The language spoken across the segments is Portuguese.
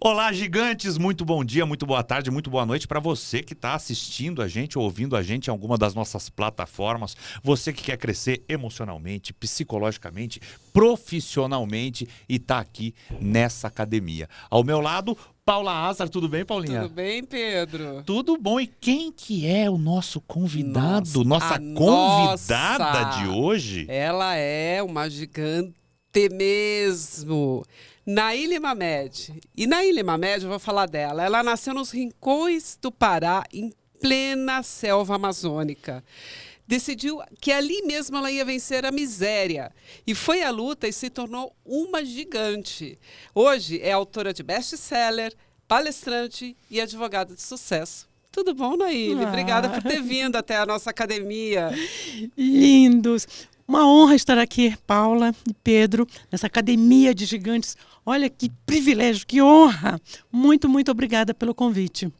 Olá, gigantes! Muito bom dia, muito boa tarde, muito boa noite para você que está assistindo a gente, ouvindo a gente em alguma das nossas plataformas. Você que quer crescer emocionalmente, psicologicamente, profissionalmente e está aqui nessa academia. Ao meu lado, Paula Azar. Tudo bem, Paulinha? Tudo bem, Pedro? Tudo bom. E quem que é o nosso convidado? Nossa convidada de hoje? Ela é uma gigante mesmo. Naíle Mamed. E Naíle Mamed, eu vou falar dela. Ela nasceu nos rincões do Pará, em plena selva amazônica. Decidiu que ali mesmo ela ia vencer a miséria. E foi à luta e se tornou uma gigante. Hoje é autora de best-seller, palestrante e advogada de sucesso. Tudo bom, Naíle? Obrigada por ter vindo até a nossa academia. Lindos! Uma honra estar aqui, Paula e Pedro, nessa academia de gigantes. Olha que privilégio, que honra! Muito, muito obrigada pelo convite.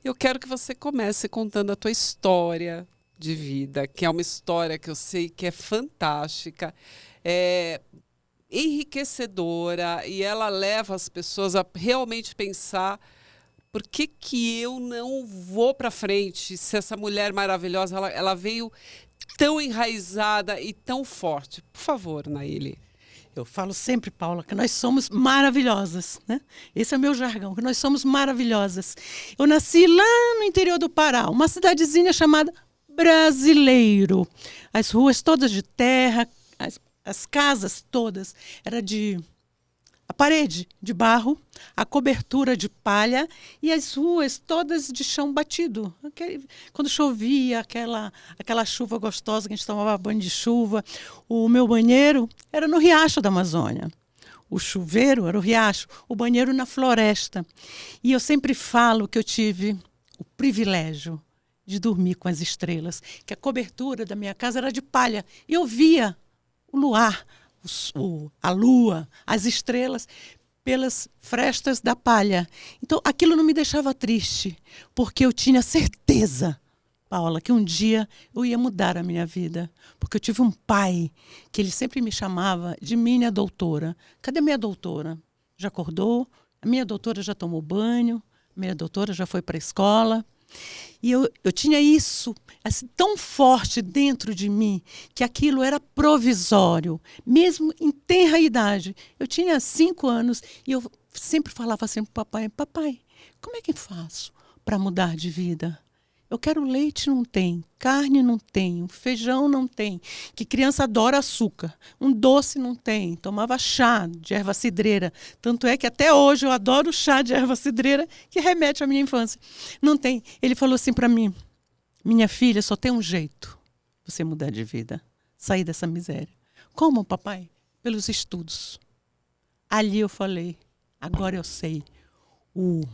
Eu quero que você comece contando a tua história de vida, que é uma história que eu sei que é fantástica, é enriquecedora e ela leva as pessoas a realmente pensar por que eu não vou para frente se essa mulher maravilhosa ela veio tão enraizada e tão forte. Por favor, Naíle. Eu falo sempre, Paula, que nós somos maravilhosas, né? Esse é o meu jargão, que nós somos maravilhosas. Eu nasci lá no interior do Pará, uma cidadezinha chamada Brasileiro. As ruas todas de terra, as casas todas era a parede de barro, a cobertura de palha e as ruas todas de chão batido. Quando chovia, aquela chuva gostosa que a gente tomava banho de chuva, o meu banheiro era no riacho da Amazônia. O chuveiro era o riacho, o banheiro na floresta. E eu sempre falo que eu tive o privilégio de dormir com as estrelas, que a cobertura da minha casa era de palha. E eu via o luar, a lua, as estrelas, pelas frestas da palha. Então, aquilo não me deixava triste, porque eu tinha certeza, Paula, que um dia eu ia mudar a minha vida. Porque eu tive um pai que ele sempre me chamava de minha doutora. Cadê minha doutora? Já acordou? A minha doutora já tomou banho? A minha doutora já foi para a escola? E eu tinha isso assim, tão forte dentro de mim, que aquilo era provisório, mesmo em tenra idade. Eu tinha 5 anos e eu sempre falava assim para o papai, papai, como é que faço para mudar de vida? Eu quero leite, não tem, carne não tem, feijão não tem, que criança adora açúcar, um doce não tem, tomava chá de erva cidreira, tanto é que até hoje eu adoro chá de erva cidreira que remete à minha infância. Não tem. Ele falou assim para mim, minha filha, só tem um jeito, você mudar de vida, sair dessa miséria. Como, papai? Pelos estudos. Ali eu falei, agora eu sei o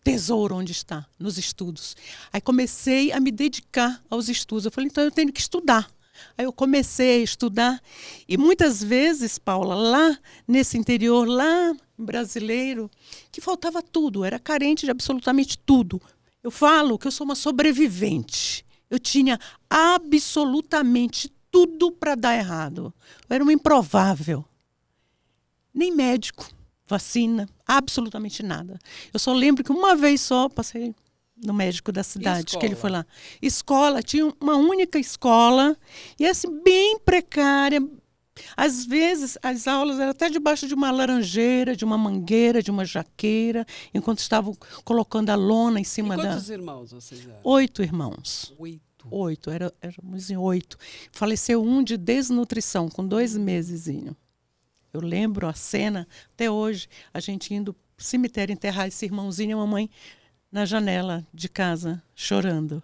tesouro onde está, nos estudos. Aí comecei a me dedicar aos estudos. Eu falei, então eu tenho que estudar. Aí eu comecei a estudar e muitas vezes, Paula, lá nesse interior, lá brasileiro, que faltava tudo, era carente de absolutamente tudo. Eu falo que eu sou uma sobrevivente. Eu tinha absolutamente tudo para dar errado. Eu era uma improvável. Nem médico. Vacina, absolutamente nada. Eu só lembro que uma vez só passei no médico da cidade, que ele foi lá. Escola, tinha uma única escola, e assim, bem precária. Às vezes, as aulas eram até debaixo de uma laranjeira, de uma mangueira, de uma jaqueira, enquanto estavam colocando a lona em cima da... Quantos irmãos vocês eram? 8 irmãos. 8? Éramos em 8. Faleceu um de desnutrição, com 2 mesezinhos. Eu lembro a cena, até hoje, a gente indo para o cemitério enterrar esse irmãozinho e a mamãe na janela de casa, chorando.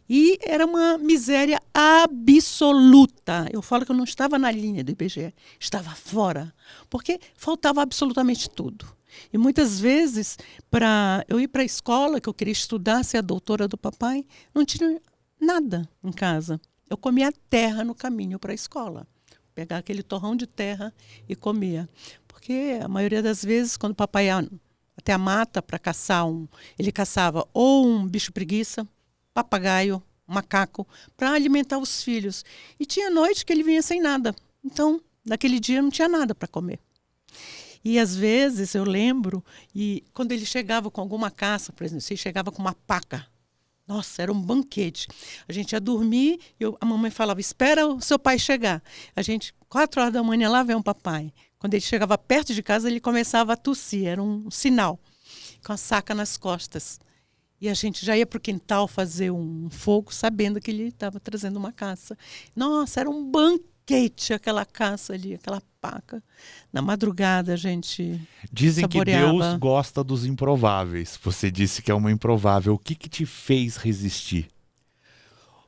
E era uma miséria absoluta. Eu falo que eu não estava na linha do IBGE, estava fora, porque faltava absolutamente tudo. E muitas vezes, para eu ir para a escola, que eu queria estudar, ser a doutora do papai, não tinha nada em casa. Eu comia terra no caminho para a escola. Pegar aquele torrão de terra e comia. Porque a maioria das vezes, quando o papai ia até a mata para caçar, ele caçava ou um bicho preguiça, papagaio, macaco, para alimentar os filhos. E tinha noite que ele vinha sem nada. Então, naquele dia não tinha nada para comer. E às vezes eu lembro, e quando ele chegava com alguma caça, por exemplo, se ele chegava com uma paca, nossa, era um banquete. A gente ia dormir, a mamãe falava, espera o seu pai chegar. A gente, 4 horas da manhã, lá vem o papai. Quando ele chegava perto de casa, ele começava a tossir, era um sinal, com a saca nas costas. E a gente já ia para o quintal fazer um fogo, sabendo que ele estava trazendo uma caça. Nossa, era um banquete aquela caça ali, aquela paca. Na madrugada a gente Dizem saboreava. que Deus gosta dos improváveis. Você disse que é uma improvável. O que te fez resistir?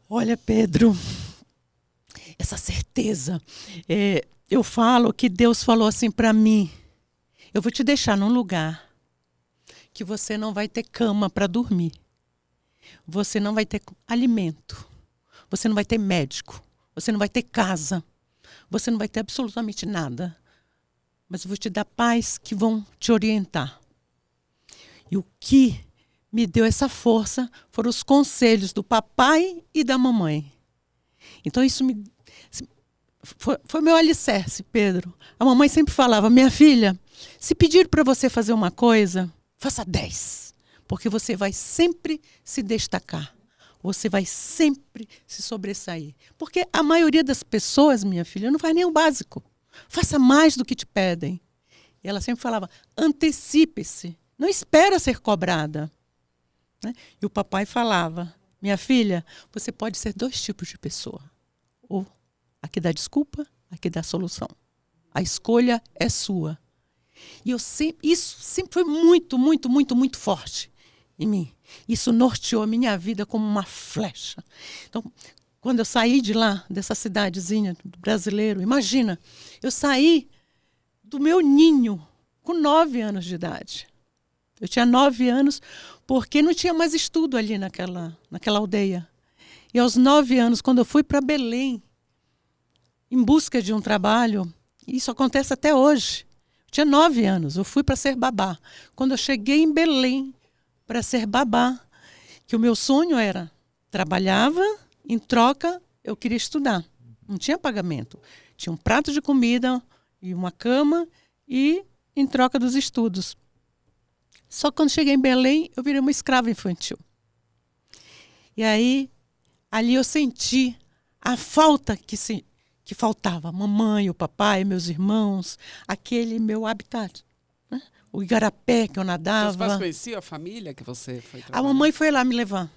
Olha, Pedro, essa certeza. Eu falo que Deus falou assim para mim, eu vou te deixar num lugar que você não vai ter cama para dormir. Você não vai ter alimento. Você não vai ter médico. Você não vai ter casa. Você não vai ter absolutamente nada. Mas eu vou te dar paz que vão te orientar. E o que me deu essa força foram os conselhos do papai e da mamãe. Então isso foi meu alicerce, Pedro. A mamãe sempre falava, minha filha, se pedir para você fazer uma coisa, faça 10. Porque você vai sempre se destacar. Você vai sempre se sobressair. Porque a maioria das pessoas, minha filha, não faz nem o básico. Faça mais do que te pedem. E ela sempre falava, antecipe-se. Não espera ser cobrada. Né? E o papai falava, minha filha, você pode ser 2 tipos de pessoa. Ou a que dá desculpa, a que dá solução. A escolha é sua. E isso sempre foi muito, muito, muito, muito forte em mim. Isso norteou a minha vida como uma flecha. Então, quando eu saí de lá, dessa cidadezinha do brasileiro, imagina, eu saí do meu ninho com 9 anos de idade. Eu tinha 9 anos porque não tinha mais estudo ali naquela aldeia. E aos 9 anos, quando eu fui para Belém, em busca de um trabalho, isso acontece até hoje. Eu tinha 9 anos, eu fui para ser babá. Quando eu cheguei em Belém para ser babá, que o meu sonho era, trabalhava, em troca, eu queria estudar. Não tinha pagamento. Tinha um prato de comida e uma cama e em troca dos estudos. Só que quando cheguei em Belém, eu virei uma escrava infantil. E aí, ali eu senti a falta que faltava. A mamãe, o papai, meus irmãos, aquele meu habitat. Né? O igarapé que eu nadava. Seus pais conheciam a família que você foi trabalhar? A mamãe foi lá me levar.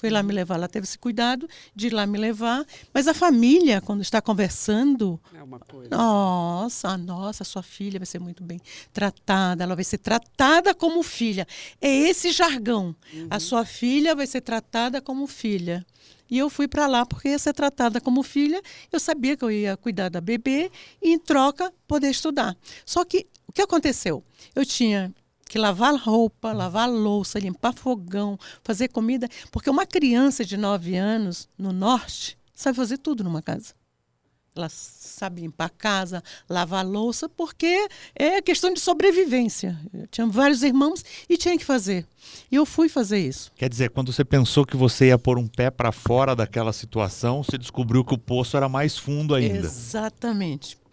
Ela teve esse cuidado de ir lá me levar. Mas a família, quando está conversando... É uma coisa. Nossa, sua filha vai ser muito bem tratada. Ela vai ser tratada como filha. É esse jargão. A sua filha vai ser tratada como filha. E eu fui para lá porque ia ser tratada como filha. Eu sabia que eu ia cuidar da bebê e, em troca, poder estudar. Só que, o que aconteceu? Eu tinha que lavar roupa, lavar louça, limpar fogão, fazer comida. Porque uma criança de 9 anos, no norte, sabe fazer tudo numa casa. Ela sabe limpar a casa, lavar louça, porque é questão de sobrevivência. Eu tinha vários irmãos e tinha que fazer. E eu fui fazer isso. Quer dizer, quando você pensou que você ia pôr um pé para fora daquela situação, você descobriu que o poço era mais fundo ainda.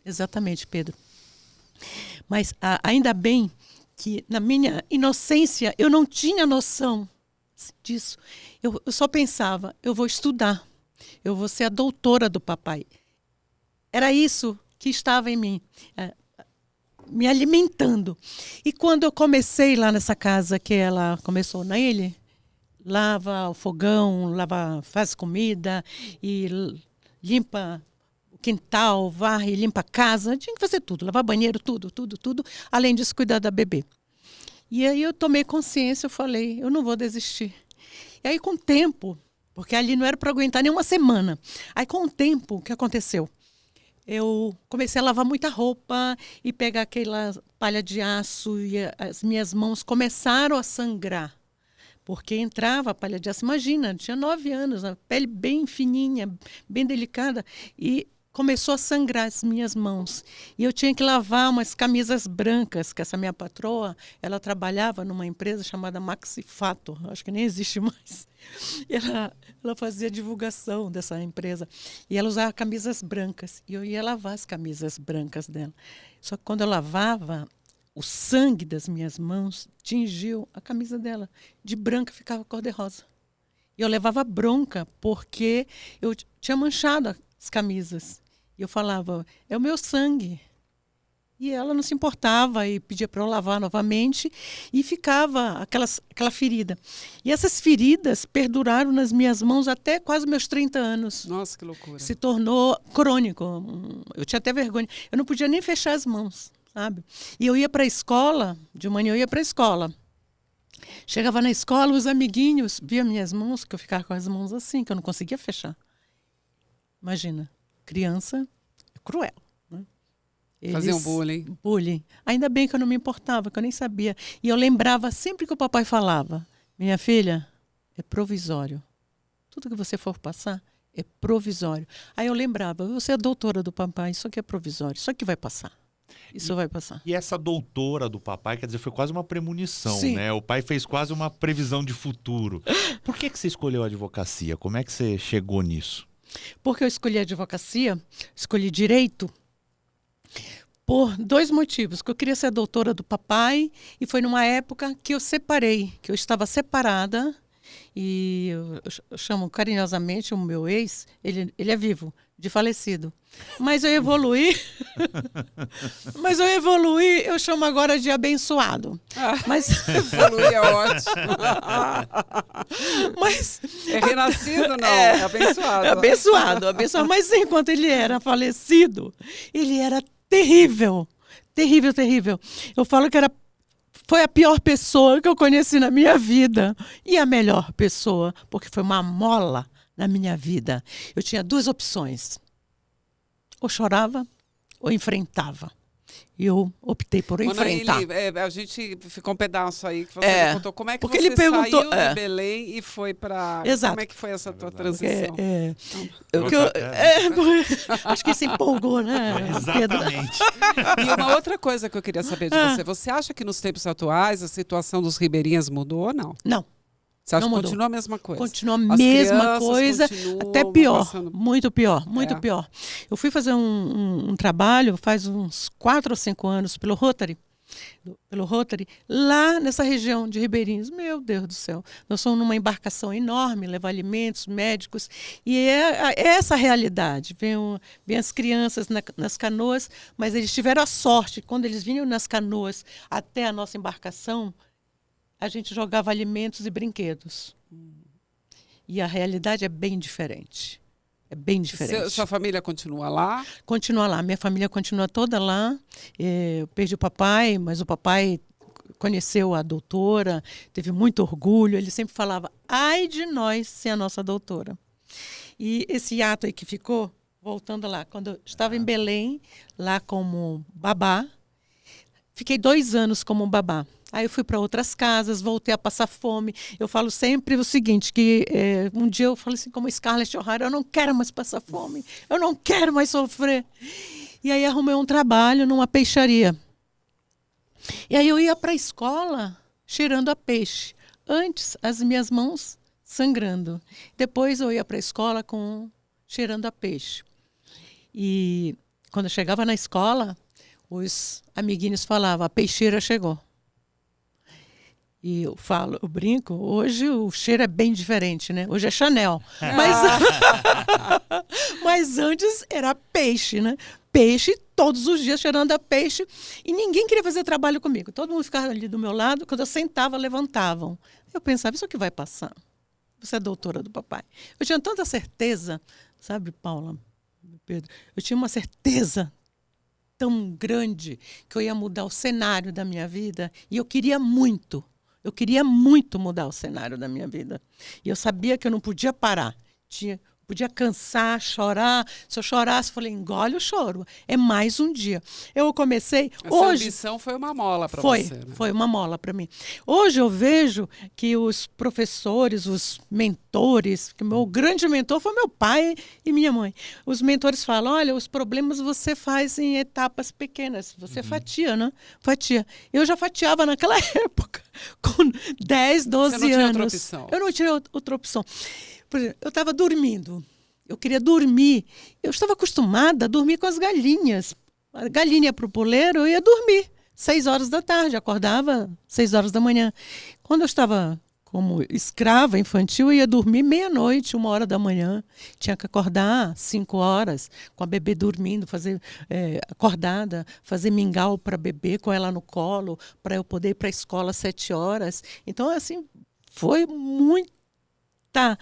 Exatamente, Pedro. Mas ainda bem que na minha inocência eu não tinha noção disso. Eu só pensava, eu vou estudar, eu vou ser a doutora do papai. Era isso que estava em mim, me alimentando. E quando eu comecei lá nessa casa que ela começou nele, lava o fogão, faz comida e limpa o quintal, varre, limpa a casa, tinha que fazer tudo, lavar banheiro, tudo. Além disso, cuidar da bebê. E aí eu tomei consciência, eu falei, eu não vou desistir. E aí com o tempo, porque ali não era para aguentar nem uma semana, aí com o tempo, o que aconteceu? Eu comecei a lavar muita roupa e pegar aquela palha de aço e as minhas mãos começaram a sangrar. Porque entrava a palha de aço, imagina, tinha 9 anos, a pele bem fininha, bem delicada, e começou a sangrar as minhas mãos. E eu tinha que lavar umas camisas brancas, que essa minha patroa, ela trabalhava numa empresa chamada Maxi Fato, acho que nem existe mais. Ela fazia divulgação dessa empresa. E ela usava camisas brancas. E eu ia lavar as camisas brancas dela. Só que quando eu lavava, o sangue das minhas mãos tingiu a camisa dela. De branca ficava cor-de-rosa. E eu levava bronca porque eu tinha manchado as camisas. E eu falava, é o meu sangue. E ela não se importava e pedia para eu lavar novamente. E ficava aquela ferida. E essas feridas perduraram nas minhas mãos até quase meus 30 anos. Nossa, que loucura. Se tornou crônico. Eu tinha até vergonha. Eu não podia nem fechar as mãos, sabe? E eu ia para a escola, de manhã eu ia para a escola. Chegava na escola, os amiguinhos viam minhas mãos, que eu ficava com as mãos assim, que eu não conseguia fechar. Imagina, criança é cruel. Né? Faziam bullying. Bullying. Ainda bem que eu não me importava, que eu nem sabia. E eu lembrava sempre que o papai falava, minha filha, é provisório. Tudo que você for passar é provisório. Aí eu lembrava, você é doutora do papai, isso aqui é provisório, isso aqui vai passar. Isso vai passar. E essa doutora do papai, quer dizer, foi quase uma premonição, Sim. né? O pai fez quase uma previsão de futuro. Por que você escolheu a advocacia? Como é que você chegou nisso? Porque eu escolhi a advocacia, escolhi direito, por 2 motivos. Que eu queria ser doutora do papai e foi numa época que eu separei, que eu estava separada. E eu chamo carinhosamente o meu ex, ele é vivo, de falecido. Mas eu evoluí, eu chamo agora de abençoado. Mas Evoluir é ótimo. Mas É renascido, não. É abençoado. abençoado. Mas enquanto ele era falecido, ele era terrível. Terrível, terrível. Eu falo que foi a pior pessoa que eu conheci na minha vida. E a melhor pessoa, porque foi uma mola na minha vida. Eu tinha 2 opções. Ou chorava, ou enfrentava. E eu optei por enfrentar. Naíli, a gente ficou um pedaço aí que você me contou. Como é que porque você ele perguntou, saiu de Belém e foi para... Exato. Como é que foi essa tua transição? Acho que se empolgou, né, Pedro? Exatamente. E uma outra coisa que eu queria saber de você. Você acha que nos tempos atuais a situação dos ribeirinhas mudou ou não? Não. Você acha Não que mudou. continua a mesma coisa? Continua a As mesma crianças coisa, continuam até pior, passando- muito pior. Eu fui fazer um trabalho faz uns 4 ou 5 anos pelo Rotary, lá nessa região de Ribeirinhos. Meu Deus do céu, nós somos numa embarcação enorme, levar alimentos, médicos, e é essa a realidade. Vem as crianças nas canoas, mas eles tiveram a sorte, quando eles vinham nas canoas até a nossa embarcação, a gente jogava alimentos e brinquedos. E a realidade é bem diferente. É bem diferente. Sua família continua lá? Continua lá. Minha família continua toda lá. Eu perdi o papai, mas o papai conheceu a doutora, teve muito orgulho. Ele sempre falava, ai de nós sem a nossa doutora. E esse ato aí que ficou, voltando lá, quando eu estava em Belém, lá como babá, fiquei 2 anos como babá. Aí eu fui para outras casas, voltei a passar fome. Eu falo sempre o seguinte, que um dia eu falei assim, como Scarlett O'Hara, eu não quero mais passar fome, eu não quero mais sofrer. E aí arrumei um trabalho numa peixaria. E aí eu ia para a escola cheirando a peixe. Antes, as minhas mãos sangrando. Depois eu ia para a escola cheirando a peixe. E quando eu chegava na escola, os amiguinhos falavam, a peixeira chegou. E eu brinco, hoje o cheiro é bem diferente, né? Hoje é Chanel. Mas antes era peixe, né? Peixe, todos os dias cheirando a peixe. E ninguém queria fazer trabalho comigo. Todo mundo ficava ali do meu lado. Quando eu sentava, levantavam. Eu pensava, isso aqui vai passar. Você é doutora do papai. Eu tinha tanta certeza, sabe, Paula, Pedro? Eu tinha uma certeza tão grande que eu ia mudar o cenário da minha vida. E eu queria muito. Eu queria muito mudar o cenário da minha vida. E eu sabia que eu não podia parar. Podia cansar, chorar. Se eu chorasse, eu falei, engole o choro. É mais um dia. Eu comecei... Essa ambição foi uma mola para você, né? Foi uma mola para mim. Hoje eu vejo que os professores, os mentores, que meu grande mentor foi meu pai e minha mãe. Os mentores falam, olha, os problemas você faz em etapas pequenas. Você fatia, né? Fatia. Eu já fatiava naquela época, com 10, 12 Você não tinha anos. outra opção. Eu não tinha outra opção. Por exemplo, eu estava dormindo. Eu queria dormir. Eu estava acostumada a dormir com as galinhas. A galinha para o puleiro, eu ia dormir. 6 horas da tarde, acordava 6 horas da manhã. Quando eu estava como escrava infantil, eu ia dormir meia-noite, 1 hora da manhã. Tinha que acordar 5 horas, com a bebê dormindo, fazer acordada, fazer mingau para bebê com ela no colo, para eu poder ir para a escola às 7 horas. Então, assim, foi muita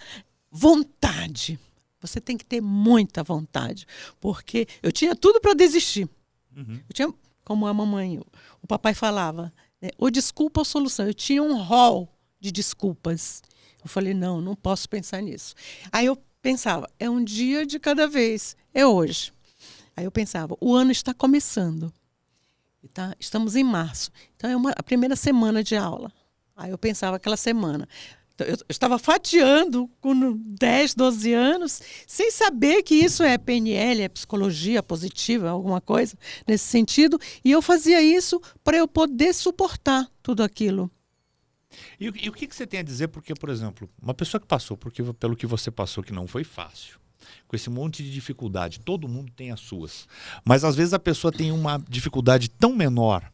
vontade. Você tem que ter muita vontade, porque eu tinha tudo para desistir. Uhum. Eu tinha, como a mamãe, o papai falava, né, ou desculpa ou solução. Eu tinha um rol de desculpas. Eu falei, não posso pensar nisso. Aí eu pensava, é um dia de cada vez, é hoje. Aí eu pensava, o ano está começando. Tá? Estamos em março. Então é a primeira semana de aula. Aí eu pensava aquela semana. Então, eu estava fatiando com 10, 12 anos, sem saber que isso é PNL, é psicologia positiva, alguma coisa nesse sentido. E eu fazia isso para eu poder suportar tudo aquilo. E o que você tem a dizer? Porque, por exemplo, uma pessoa que passou pelo que você passou, que não foi fácil, com esse monte de dificuldade, todo mundo tem as suas. Mas às vezes a pessoa tem uma dificuldade tão menor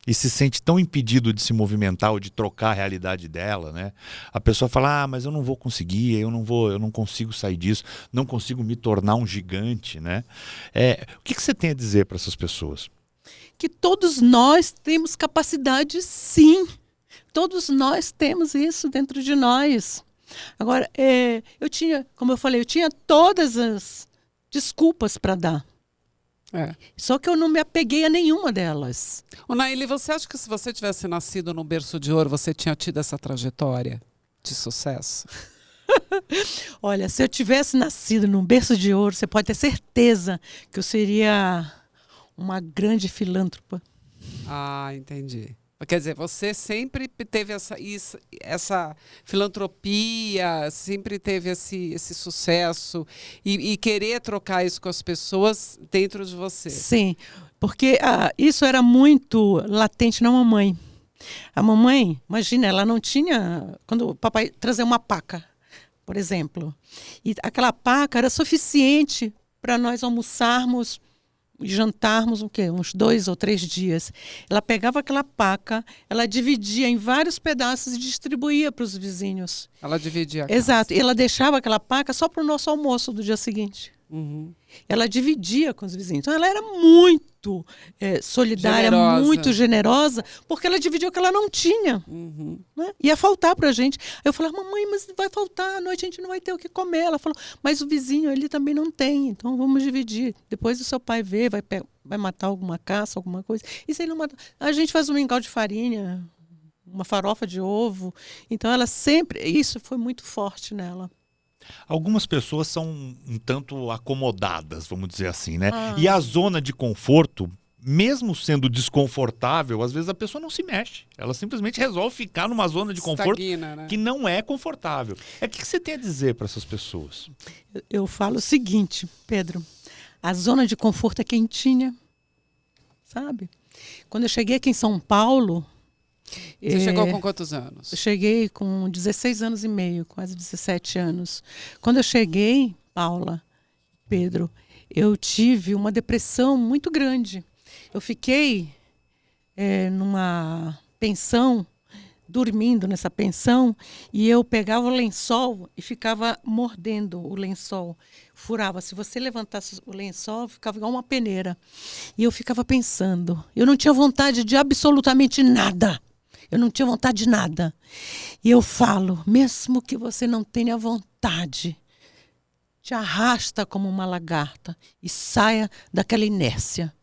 e se sente tão impedido de se movimentar ou de trocar a realidade dela, né? A pessoa fala, mas eu não vou conseguir, eu não consigo sair disso, não consigo me tornar um gigante, né? O que você tem a dizer para essas pessoas? Que todos nós temos capacidade, sim. Todos nós temos isso dentro de nós. Agora, eu tinha, como eu falei, eu tinha todas as desculpas para dar. Só que eu não me apeguei a nenhuma delas. Ô, Naíli, você acha que se você tivesse nascido no berço de ouro, você tinha tido essa trajetória de sucesso? Olha, se eu tivesse nascido num berço de ouro, você pode ter certeza que eu seria uma grande filântropa. Ah, entendi. Quer dizer, você sempre teve essa filantropia, sempre teve esse sucesso e querer trocar isso com as pessoas dentro de você. Sim, porque isso era muito latente na mamãe. A mamãe, imagina, ela não tinha... Quando o papai trazia uma paca, por exemplo, e aquela paca era suficiente para nós almoçarmos e jantarmos uns 2 ou 3 dias. Ela pegava aquela paca, ela dividia em vários pedaços e distribuía para os vizinhos. Ela dividia a casa. Exato. E ela deixava aquela paca só para o nosso almoço do dia seguinte. Uhum. Ela dividia com os vizinhos. Então, ela era muito solidária, generosa. muito generosa, porque ela dividia o que ela não tinha. Uhum. Né? Ia faltar para a gente. Aí eu falava, mamãe, mas vai faltar, à noite a gente não vai ter o que comer. Ela falou, mas o vizinho ele também não tem, então vamos dividir. Depois o seu pai vê, vai matar alguma caça, alguma coisa. E se ele não matar, a gente faz um mingau de farinha, uma farofa de ovo. Então, ela sempre... Isso foi muito forte nela. Algumas pessoas são um tanto acomodadas, vamos dizer assim, né? E a zona de conforto, mesmo sendo desconfortável, às vezes a pessoa não se mexe. Ela simplesmente resolve ficar numa zona de conforto né? que não é confortável. O que você tem a dizer para essas pessoas? Eu falo o seguinte, Pedro. A zona de conforto é quentinha, sabe? Quando eu cheguei aqui em São Paulo... Você chegou com quantos anos? Eu cheguei com 16 anos e meio, quase 17 anos. Quando eu cheguei, Paula, Pedro, eu tive uma depressão muito grande. Eu fiquei numa pensão, dormindo nessa pensão, e eu pegava o lençol e ficava mordendo o lençol. Furava. Se você levantasse o lençol, ficava igual uma peneira. E eu ficava pensando. Eu não tinha vontade de absolutamente nada. Eu não tinha vontade de nada. E eu falo, mesmo que você não tenha vontade, te arrasta como uma lagarta e saia daquela inércia.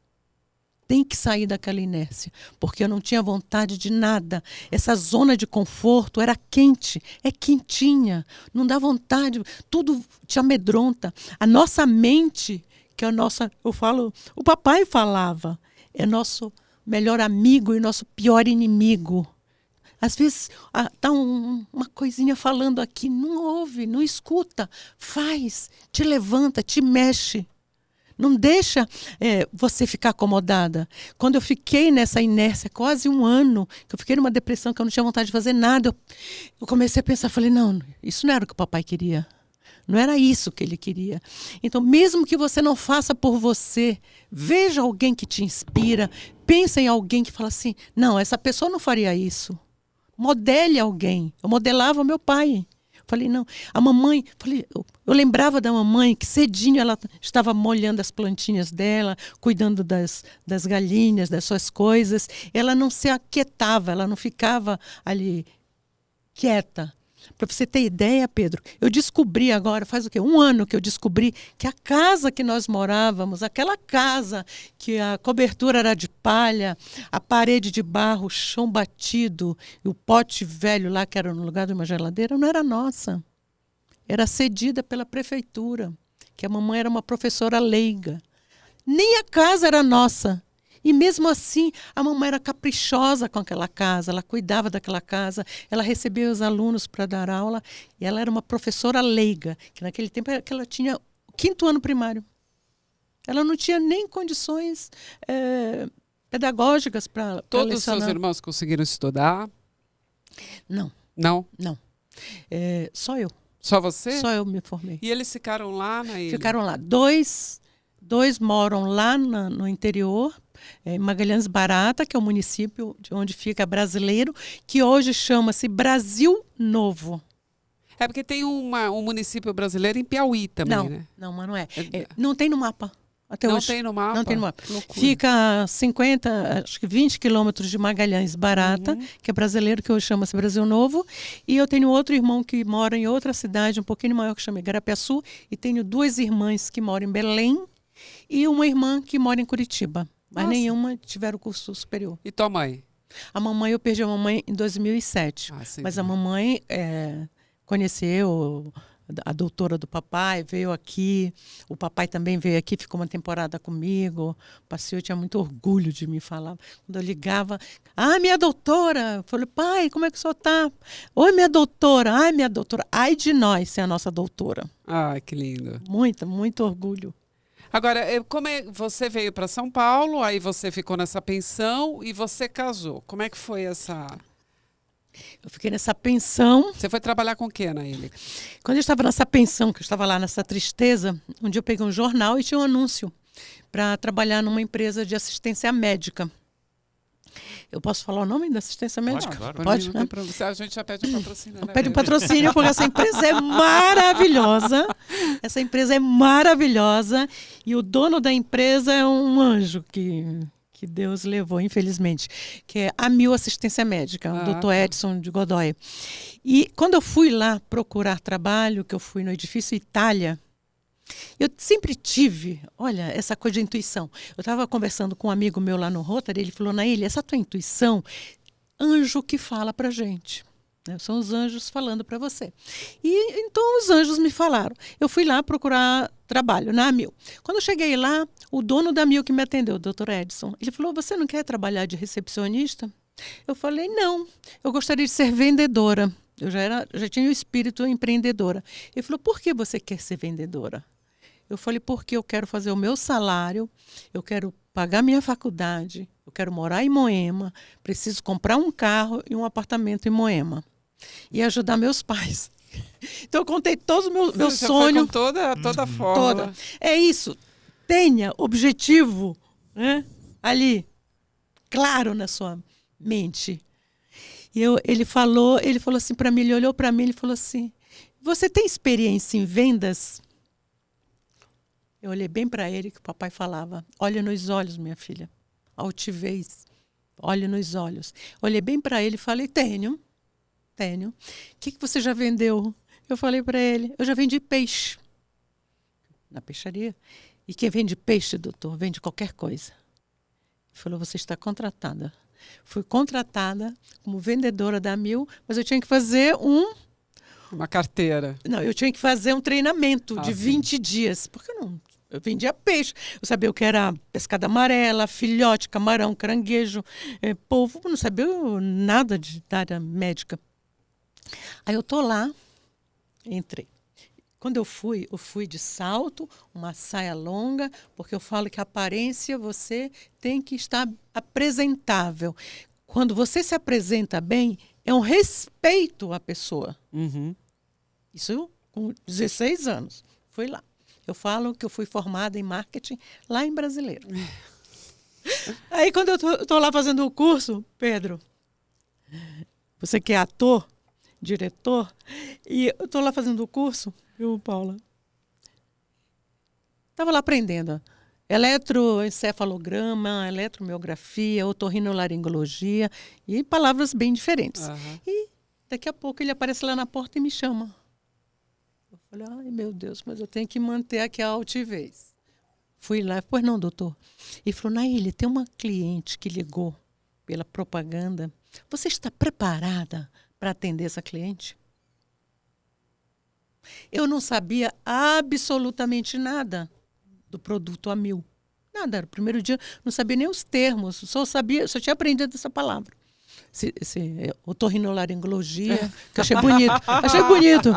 Tem que sair daquela inércia, porque eu não tinha vontade de nada. Essa zona de conforto era quente, é quentinha, não dá vontade, tudo te amedronta. A nossa mente, que é a nossa, eu falo, o papai falava, é nosso melhor amigo e nosso pior inimigo. Às vezes tá uma coisinha falando aqui, não ouve, não escuta, faz, te levanta, te mexe. Não deixa você ficar acomodada. Quando eu fiquei nessa inércia, quase 1 ano, que eu fiquei numa depressão, que eu não tinha vontade de fazer nada, eu comecei a pensar, falei, não, isso não era o que o papai queria. Não era isso que ele queria. Então, mesmo que você não faça por você, veja alguém que te inspira, pensa em alguém que fala assim, não, essa pessoa não faria isso. Modele alguém. Eu modelava meu pai. Falei, não. A mamãe, eu lembrava da mamãe que cedinho ela estava molhando as plantinhas dela, cuidando das galinhas, das suas coisas. Ela não se aquietava, ela não ficava ali quieta. Para você ter ideia, Pedro, eu descobri agora, faz o quê? 1 ano que eu descobri que a casa que nós morávamos, aquela casa que a cobertura era de palha, a parede de barro, o chão batido, e o pote velho lá, que era no lugar de uma geladeira, não era nossa. Era cedida pela prefeitura, que a mamãe era uma professora leiga. Nem a casa era nossa. E mesmo assim, a mamãe era caprichosa com aquela casa, ela cuidava daquela casa, ela recebia os alunos para dar aula, e ela era uma professora leiga, que naquele tempo ela tinha o 5º ano primário. Ela não tinha nem condições pedagógicas para lecionar. Todos os seus irmãos conseguiram estudar? Não. Não? Não. Só eu. Só você? Só eu me formei. E eles ficaram lá na ilha? Ficaram lá. Dois moram lá no interior, em Magalhães Barata, que é o município de onde fica Brasileiro, que hoje chama-se Brasil Novo. É porque tem um município brasileiro em Piauí também, né? Não, mas não é. Não tem no mapa. Até não hoje. Tem no mapa? Não tem no mapa. Loucura. Fica a 20 quilômetros de Magalhães Barata, que é brasileiro, que hoje chama-se Brasil Novo. E eu tenho outro irmão que mora em outra cidade, um pouquinho maior, que chama Igarapiaçu. E tenho 2 irmãs que moram em Belém e uma irmã que mora em Curitiba. Mas nenhuma tiveram curso superior. E tua mãe? Eu perdi a mamãe em 2007. Mas a mamãe conheceu a doutora do papai, veio aqui. O papai também veio aqui, ficou uma temporada comigo. O passeio tinha muito orgulho de me falar. Quando eu ligava, minha doutora. Eu falei, pai, como é que o senhor está? Oi, minha doutora. Ai, minha doutora. Ai de nós ser a nossa doutora. Ah, que lindo. Muito orgulho. Agora, você veio para São Paulo, aí você ficou nessa pensão e você casou. Como é que foi essa... Eu fiquei nessa pensão. Você foi trabalhar com o quê na ilha? Quando eu estava nessa pensão, que eu estava lá nessa tristeza, um dia eu peguei um jornal e tinha um anúncio para trabalhar numa empresa de assistência médica. Eu posso falar o nome da assistência médica? Claro. Pode, né? A gente já pede um patrocínio, né? Pede um patrocínio, porque essa empresa é maravilhosa. Essa empresa é maravilhosa. E o dono da empresa é um anjo que Deus levou, infelizmente, que é a Amil Assistência Médica, o Dr. Edson de Godoy. E quando eu fui lá procurar trabalho, que eu fui no edifício Itália, eu sempre tive, olha, essa coisa de intuição. Eu estava conversando com um amigo meu lá no Rotary, ele falou, Naília, essa tua intuição, anjo que fala pra gente. São os anjos falando para você. E então os anjos me falaram. Eu fui lá procurar trabalho na Amil. Quando eu cheguei lá, o dono da Amil que me atendeu, o Dr. Edson, ele falou, você não quer trabalhar de recepcionista? Eu falei, não, eu gostaria de ser vendedora. Eu já tinha o espírito empreendedora. Ele falou, por que você quer ser vendedora? Eu falei, porque eu quero fazer o meu salário, eu quero pagar minha faculdade, eu quero morar em Moema, preciso comprar um carro e um apartamento em Moema. E ajudar meus pais. Então eu contei todos os meus sonhos. Com toda a fórmula. É isso. Tenha objetivo, né, ali, claro na sua mente. E ele falou assim para mim, ele olhou para mim e falou assim, você tem experiência em vendas? Eu olhei bem para ele, que o papai falava, olha nos olhos, minha filha, altivez, olhe nos olhos. Olhei bem para ele e falei, tenho. O que você já vendeu? Eu falei para ele, eu já vendi peixe na peixaria. E quem vende peixe, doutor, vende qualquer coisa. Ele falou, você está contratada. Fui contratada como vendedora da Amil, mas eu tinha que fazer uma carteira. Não, eu tinha que fazer um treinamento de 20 dias, porque eu vendia peixe. Eu sabia o que era pescada amarela, filhote, camarão, caranguejo, polvo, não sabia nada da área médica. Aí eu tô lá, entrei. Quando eu fui de salto, uma saia longa, porque eu falo que a aparência você tem que estar apresentável. Quando você se apresenta bem, é um respeito à pessoa. Uhum. Isso com 16 anos. Fui lá. Eu falo que eu fui formada em marketing lá em Brasileiro. Aí, quando eu tô lá fazendo o curso, Pedro, você que é ator, diretor, e eu tô lá fazendo o curso, viu, Paula? Estava lá aprendendo eletroencefalograma, eletromiografia, otorrinolaringologia e palavras bem diferentes. Uhum. E daqui a pouco ele aparece lá na porta e me chama. Eu falei, ai meu Deus, mas eu tenho que manter aqui a altivez. Fui lá, pois não, doutor. Ele falou, Naília, tem uma cliente que ligou pela propaganda. Você está preparada para atender essa cliente? Eu não sabia absolutamente nada do produto Amil. Nada, era o primeiro dia, não sabia nem os termos, só tinha aprendido essa palavra. Otorrinolaringologia, que eu achei bonito. Achei bonito.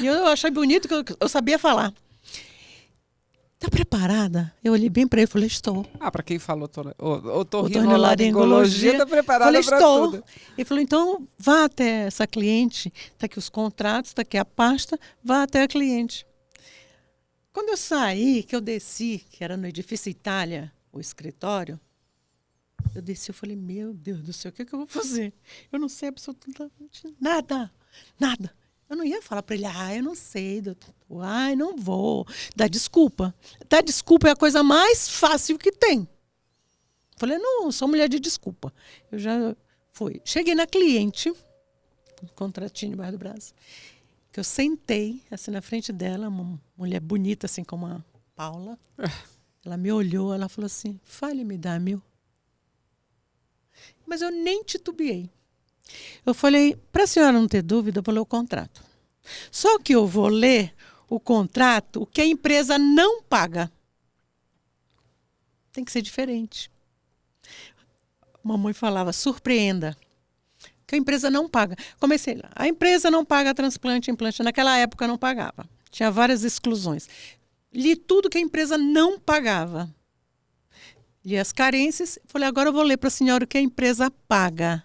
E eu achei bonito que eu sabia falar. Está preparada? Eu olhei bem para ele e falei, estou. Para quem falou otorrinolaringologia, está preparada para tudo. Ele falou, então vá até essa cliente, está aqui os contratos, está aqui a pasta, vá até a cliente. Quando eu saí, que eu desci, que era no Edifício Itália, o escritório, eu desci, eu falei, meu Deus do céu, o que eu vou fazer? Eu não sei absolutamente nada. Eu não ia falar para ele, eu não sei, doutor. Não vou. Dar desculpa. Dar desculpa é a coisa mais fácil que tem. Eu falei, não, sou mulher de desculpa. Eu já fui. Cheguei na cliente, um contratinho embaixo do braço, que eu sentei, assim, na frente dela, uma mulher bonita, assim, como a Paula. Ela me olhou, ela falou assim, fale-me da Amil. Mas eu nem titubeei. Eu falei, para a senhora não ter dúvida, eu vou ler o contrato. Só que eu vou ler o contrato, o que a empresa não paga. Tem que ser diferente. Mamãe falava, surpreenda. Que a empresa não paga. Comecei lá. A empresa não paga transplante, implante. Naquela época não pagava. Tinha várias exclusões. Li tudo que a empresa não pagava. Li as carências. Falei, agora eu vou ler para a senhora o que a empresa paga.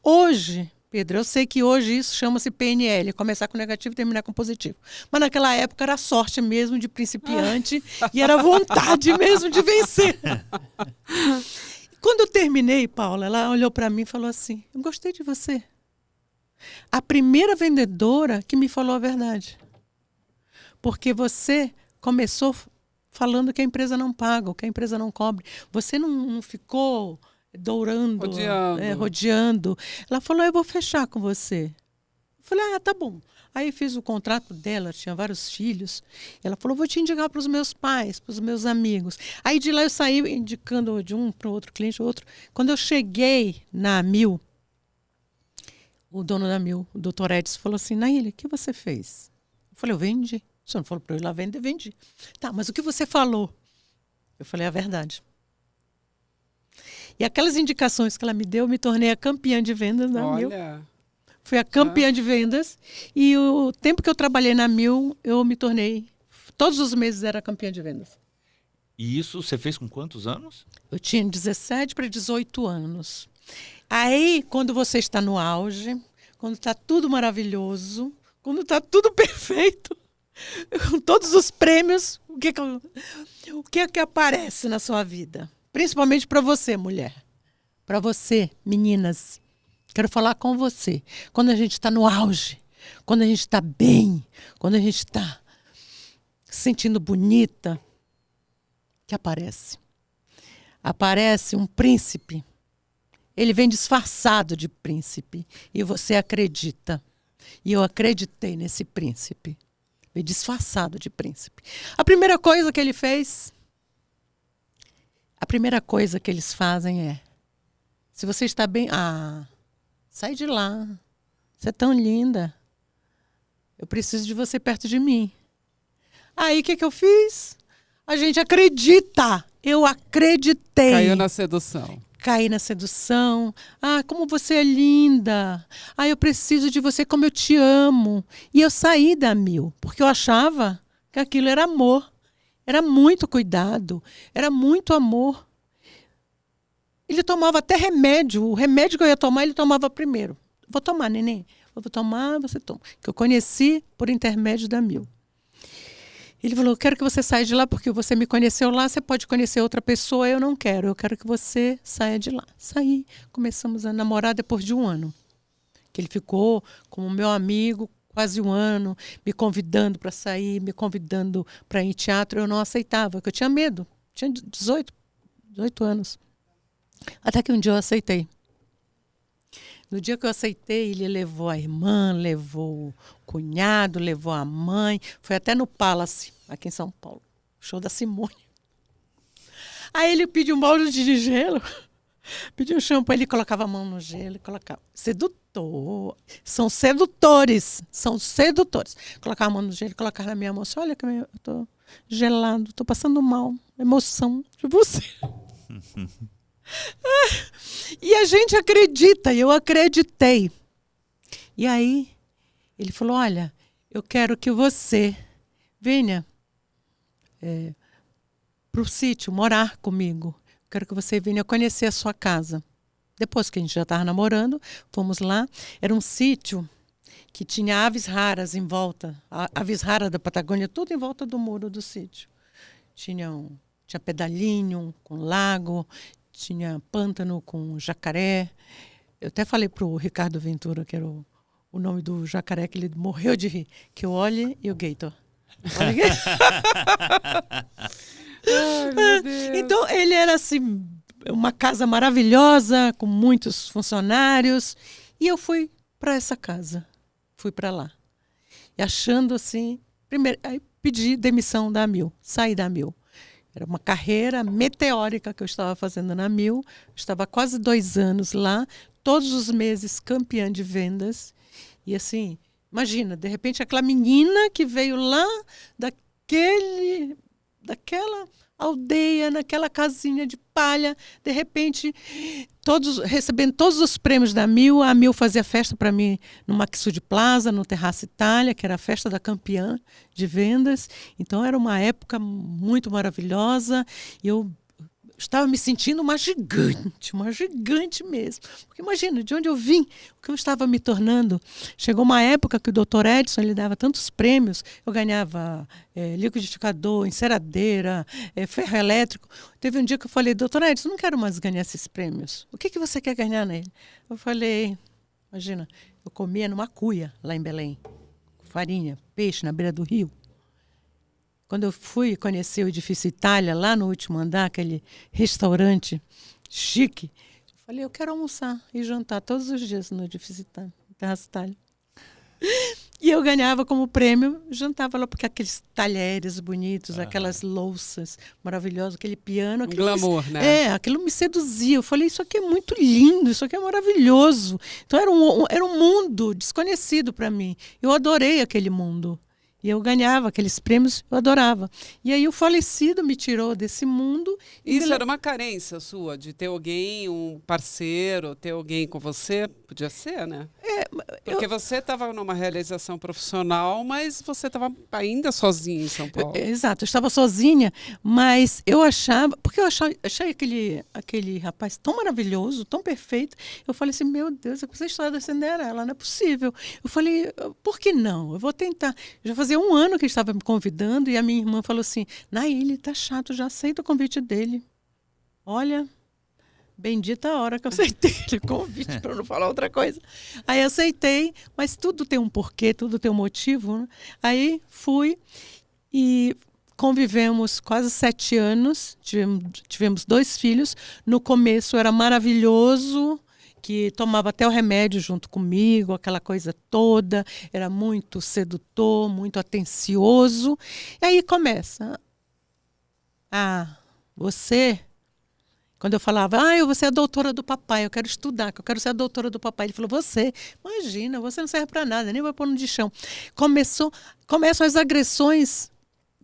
Hoje, Pedro, eu sei que hoje isso chama-se PNL, começar com negativo e terminar com positivo. Mas naquela época era sorte mesmo de principiante e era vontade mesmo de vencer. Quando eu terminei, Paula, ela olhou para mim e falou assim, eu gostei de você. A primeira vendedora que me falou a verdade. Porque você começou falando que a empresa não paga, que a empresa não cobre. Você não ficou dourando, rodeando. Ela falou, eu vou fechar com você. Eu falei, tá bom. Aí fiz o contrato dela, tinha vários filhos. Ela falou, vou te indicar para os meus pais, para os meus amigos. Aí de lá eu saí indicando de um para o outro cliente, outro. Quando eu cheguei na Amil, o dono da Amil, o doutor Edson, falou assim, Naília, o que você fez? Eu falei, eu vendi. O senhor não falou para eu ir lá vender, vendi. Tá, mas o que você falou? Eu falei, a verdade. E aquelas indicações que ela me deu, eu me tornei a campeã de vendas da Amil. Fui a campeã de vendas. E o tempo que eu trabalhei na Amil, eu me tornei... Todos os meses era campeã de vendas. E isso você fez com quantos anos? Eu tinha 17 para 18 anos. Aí, quando você está no auge, quando está tudo maravilhoso, quando está tudo perfeito, com todos os prêmios, o que que aparece na sua vida? Principalmente para você, mulher. Para você, meninas. Quero falar com você. Quando a gente está no auge, quando a gente está bem, quando a gente está se sentindo bonita, que aparece? Aparece um príncipe. Ele vem disfarçado de príncipe. E você acredita. E eu acreditei nesse príncipe. Vem disfarçado de príncipe. A primeira coisa que ele fez... A primeira coisa que eles fazem é... Se você está bem... sai de lá. Você é tão linda. Eu preciso de você perto de mim. Aí, o que eu fiz? A gente acredita. Eu acreditei. Caiu na sedução. Caí na sedução. Como você é linda. Eu preciso de você como eu te amo. E eu saí da Amil, porque eu achava que aquilo era amor. Era muito cuidado. Era muito amor. Ele tomava até remédio. O remédio que eu ia tomar, ele tomava primeiro. Vou tomar, neném. Eu vou tomar, você toma. Que eu conheci por intermédio da Mil. Ele falou, eu quero que você saia de lá, porque você me conheceu lá, você pode conhecer outra pessoa, eu não quero. Eu quero que você saia de lá. Saí, começamos a namorar depois de 1 ano. Que ele ficou como meu amigo quase 1 ano, me convidando para sair, me convidando para ir em teatro. Eu não aceitava, porque eu tinha medo. Tinha 18 anos. Até que um dia eu aceitei. No dia que eu aceitei, ele levou a irmã, levou o cunhado, levou a mãe. Foi até no Palace, aqui em São Paulo. Show da Simone. Aí ele pediu um balde de gelo, pediu um shampoo, ele colocava a mão no gelo e colocava. Sedutor. São sedutores. São sedutores. Colocava a mão no gelo, colocava na minha mão. Assim, olha que eu tô gelado, tô passando mal. Emoção de você. E a gente acredita, eu acreditei. E aí, ele falou, olha, eu quero que você venha para o sítio morar comigo. Quero que você venha conhecer a sua casa. Depois que a gente já estava namorando, fomos lá. Era um sítio que tinha aves raras em volta. Aves raras da Patagônia, tudo em volta do muro do sítio. Tinha pedalinho com lago, tinha pântano com jacaré. Eu até falei para o Ricardo Ventura, que era o nome do jacaré, que ele morreu de rir. Que eu olhe e o Gator. Ai, meu Deus. Então, ele era assim, uma casa maravilhosa, com muitos funcionários. E eu fui para essa casa. Fui para lá. E achando assim... Primeiro, aí pedi demissão da Mil. Saí da Mil. Era uma carreira meteórica que eu estava fazendo na Mil. Eu estava há quase 2 anos lá. Todos os meses campeã de vendas. E assim, imagina, de repente aquela menina que veio lá daquela aldeia, naquela casinha de palha, de repente, recebendo todos os prêmios da Mil. A Mil fazia festa para mim no Maxud Plaza, no Terraço Itália, que era a festa da campeã de vendas. Então, era uma época muito maravilhosa. E eu estava me sentindo uma gigante mesmo. Porque imagina, de onde eu vim, o que eu estava me tornando. Chegou uma época que o Dr. Edson ele dava tantos prêmios, eu ganhava liquidificador, enceradeira, ferro elétrico. Teve um dia que eu falei, Dr. Edson, não quero mais ganhar esses prêmios. O que você quer ganhar nele? Eu falei, imagina, eu comia numa cuia lá em Belém, farinha, peixe na beira do rio. Quando eu fui conhecer o Edifício Itália, lá no último andar, aquele restaurante chique, eu falei, eu quero almoçar e jantar todos os dias no Edifício Itália, no Terraço Itália. E eu ganhava como prêmio, jantava lá, porque aqueles talheres bonitos, aquelas louças maravilhosas, aquele piano. Glamour, né? Aquilo me seduzia. Eu falei, isso aqui é muito lindo, isso aqui é maravilhoso. Então era um mundo desconhecido para mim. Eu adorei aquele mundo. E eu ganhava aqueles prêmios, eu adorava. E aí o falecido me tirou desse mundo. Isso era uma carência sua, de ter alguém, um parceiro, ter alguém com você? Podia ser, né? Porque você estava numa realização profissional, mas você estava ainda sozinha em São Paulo. Exato, eu estava sozinha, mas eu achava... Porque eu achei aquele rapaz tão maravilhoso, tão perfeito. Eu falei assim, meu Deus, eu preciso estar da Cinderela, não é possível. Eu falei, por que não? Eu vou tentar. Já fazia 1 ano que ele estava me convidando e a minha irmã falou assim, Naíli, tá chato, já aceita o convite dele. Olha... Bendita a hora que eu aceitei o convite, para não falar outra coisa. Aí aceitei, mas tudo tem um porquê, tudo tem um motivo. Né? Aí fui e convivemos quase 7 anos, tivemos 2 filhos. No começo era maravilhoso, que tomava até o remédio junto comigo, aquela coisa toda. Era muito sedutor, muito atencioso. E aí começa. Você... Quando eu falava, eu vou ser a doutora do papai, eu quero estudar, que eu quero ser a doutora do papai. Ele falou, imagina, você não serve para nada, nem vai pôr no de chão. Começam as agressões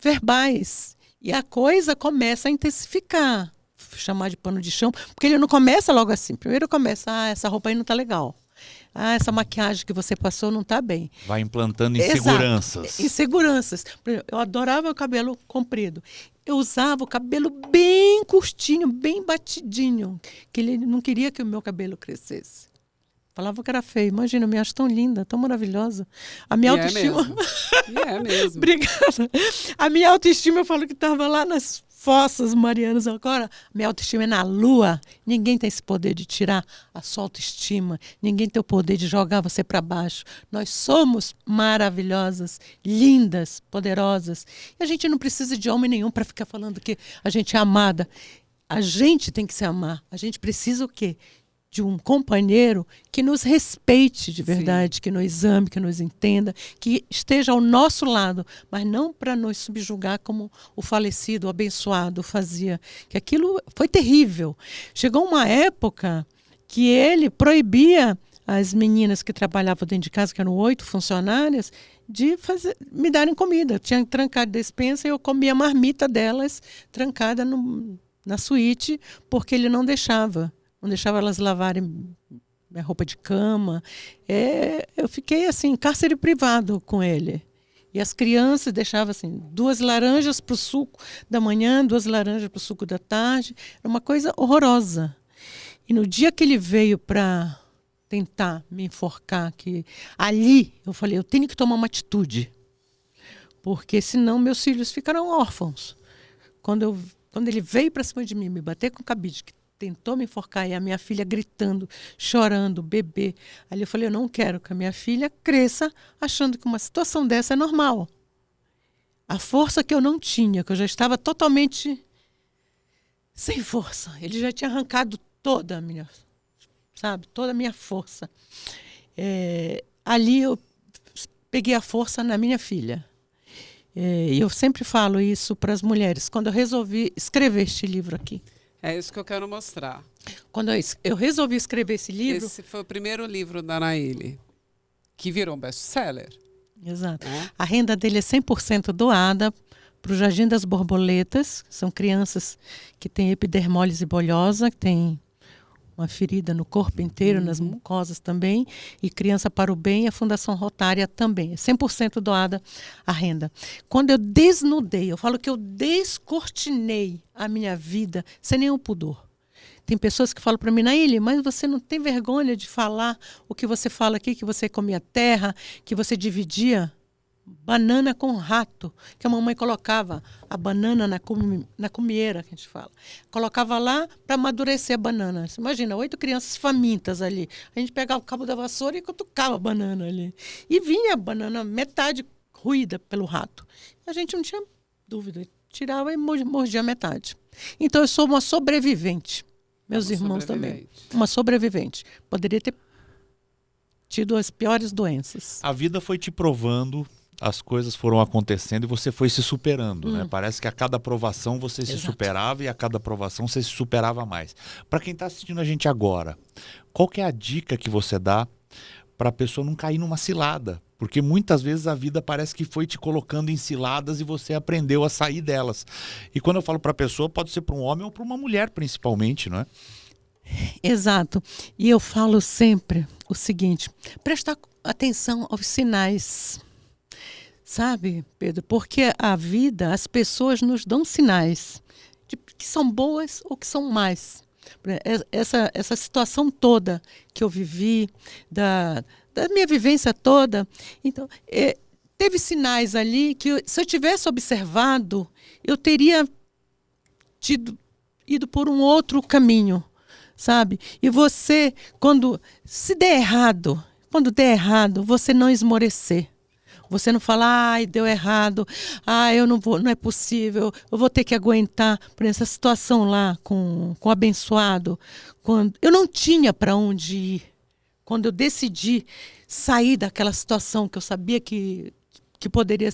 verbais e a coisa começa a intensificar. Chamar de pano de chão, porque ele não começa logo assim. Primeiro começa, essa roupa aí não tá legal. Essa maquiagem que você passou não está bem. Vai implantando inseguranças. Exato. Inseguranças. Eu adorava o cabelo comprido. Eu usava o cabelo bem curtinho, bem batidinho. Que ele não queria que o meu cabelo crescesse. Falava que era feio. Imagina, eu me acho tão linda, tão maravilhosa. A minha autoestima... É mesmo. Obrigada. A minha autoestima, eu falo que estava lá nas fossas marianas. Agora, minha autoestima é na lua. Ninguém tem esse poder de tirar a sua autoestima. Ninguém tem o poder de jogar você para baixo. Nós somos maravilhosas, lindas, poderosas. E a gente não precisa de homem nenhum para ficar falando que a gente é amada. A gente tem que se amar. A gente precisa o quê? De um companheiro que nos respeite de verdade, sim, que nos ame, que nos entenda, que esteja ao nosso lado, mas não para nos subjugar como o falecido, o abençoado fazia. Que aquilo foi terrível. Chegou uma época que ele proibia as meninas que trabalhavam dentro de casa, que eram 8 funcionárias, de me darem comida. Eu tinha trancado a despensa e eu comia a marmita delas trancada na suíte, porque ele não deixava. Não deixava elas lavarem minha roupa de cama. Eu fiquei assim, cárcere privado com ele. E as crianças deixavam assim, 2 laranjas para o suco da manhã, 2 laranjas para o suco da tarde. Era uma coisa horrorosa. E no dia que ele veio para tentar me enforcar, que ali eu falei, eu tenho que tomar uma atitude. Porque senão meus filhos ficarão órfãos. Quando ele veio para cima de mim, me bater com o cabide, tentou me enforcar, e a minha filha gritando, chorando, bebê. Ali eu falei, eu não quero que a minha filha cresça achando que uma situação dessa é normal. A força que eu não tinha, que eu já estava totalmente sem força. Ele já tinha arrancado toda a minha, toda a minha força. Ali eu peguei a força na minha filha. E eu sempre falo isso para as mulheres, quando eu resolvi escrever este livro aqui. É isso que eu quero mostrar. Quando eu resolvi escrever esse livro... Esse foi o primeiro livro da Anaíle, que virou um best-seller. Exato. A renda dele é 100% doada para o Jardim das Borboletas. São crianças que têm epidermólise bolhosa, que têm uma ferida no corpo inteiro, nas mucosas também. E Criança para o Bem, a Fundação Rotária também. É 100% doada a renda. Quando eu desnudei, eu falo que eu descortinei a minha vida sem nenhum pudor. Tem pessoas que falam para mim, Naíle, mas você não tem vergonha de falar o que você fala aqui, que você comia terra, que você dividia banana com rato, que a mamãe colocava a banana na cumieira, que a gente fala. Colocava lá para amadurecer a banana. Você imagina, 8 crianças famintas ali. A gente pegava o cabo da vassoura e cutucava a banana ali. E vinha a banana metade ruída pelo rato. A gente não tinha dúvida. Tirava e mordia metade. Então eu sou uma sobrevivente. Meus irmãos também. Uma sobrevivente. Poderia ter tido as piores doenças. A vida foi te provando, as coisas foram acontecendo e você foi se superando, né? Parece que a cada aprovação você se superava e a cada aprovação você se superava mais. Para quem está assistindo a gente agora, qual que é a dica que você dá para a pessoa não cair numa cilada? Porque muitas vezes a vida parece que foi te colocando em ciladas e você aprendeu a sair delas. E quando eu falo para a pessoa, pode ser para um homem ou para uma mulher principalmente, não é? Exato. E eu falo sempre o seguinte, prestar atenção aos sinais. Sabe, Pedro? Porque a vida, as pessoas nos dão sinais de que são boas ou que são más. Essa situação toda que eu vivi, da minha vivência toda, então, teve sinais ali que se eu tivesse observado, eu teria ido por um outro caminho, sabe? E você, quando der errado, você não esmorecer. Você não fala, ai, deu errado, eu não vou, não é possível, eu vou ter que aguentar. Por essa situação lá com o abençoado, quando eu não tinha para onde ir. Quando eu decidi sair daquela situação que eu sabia que poderia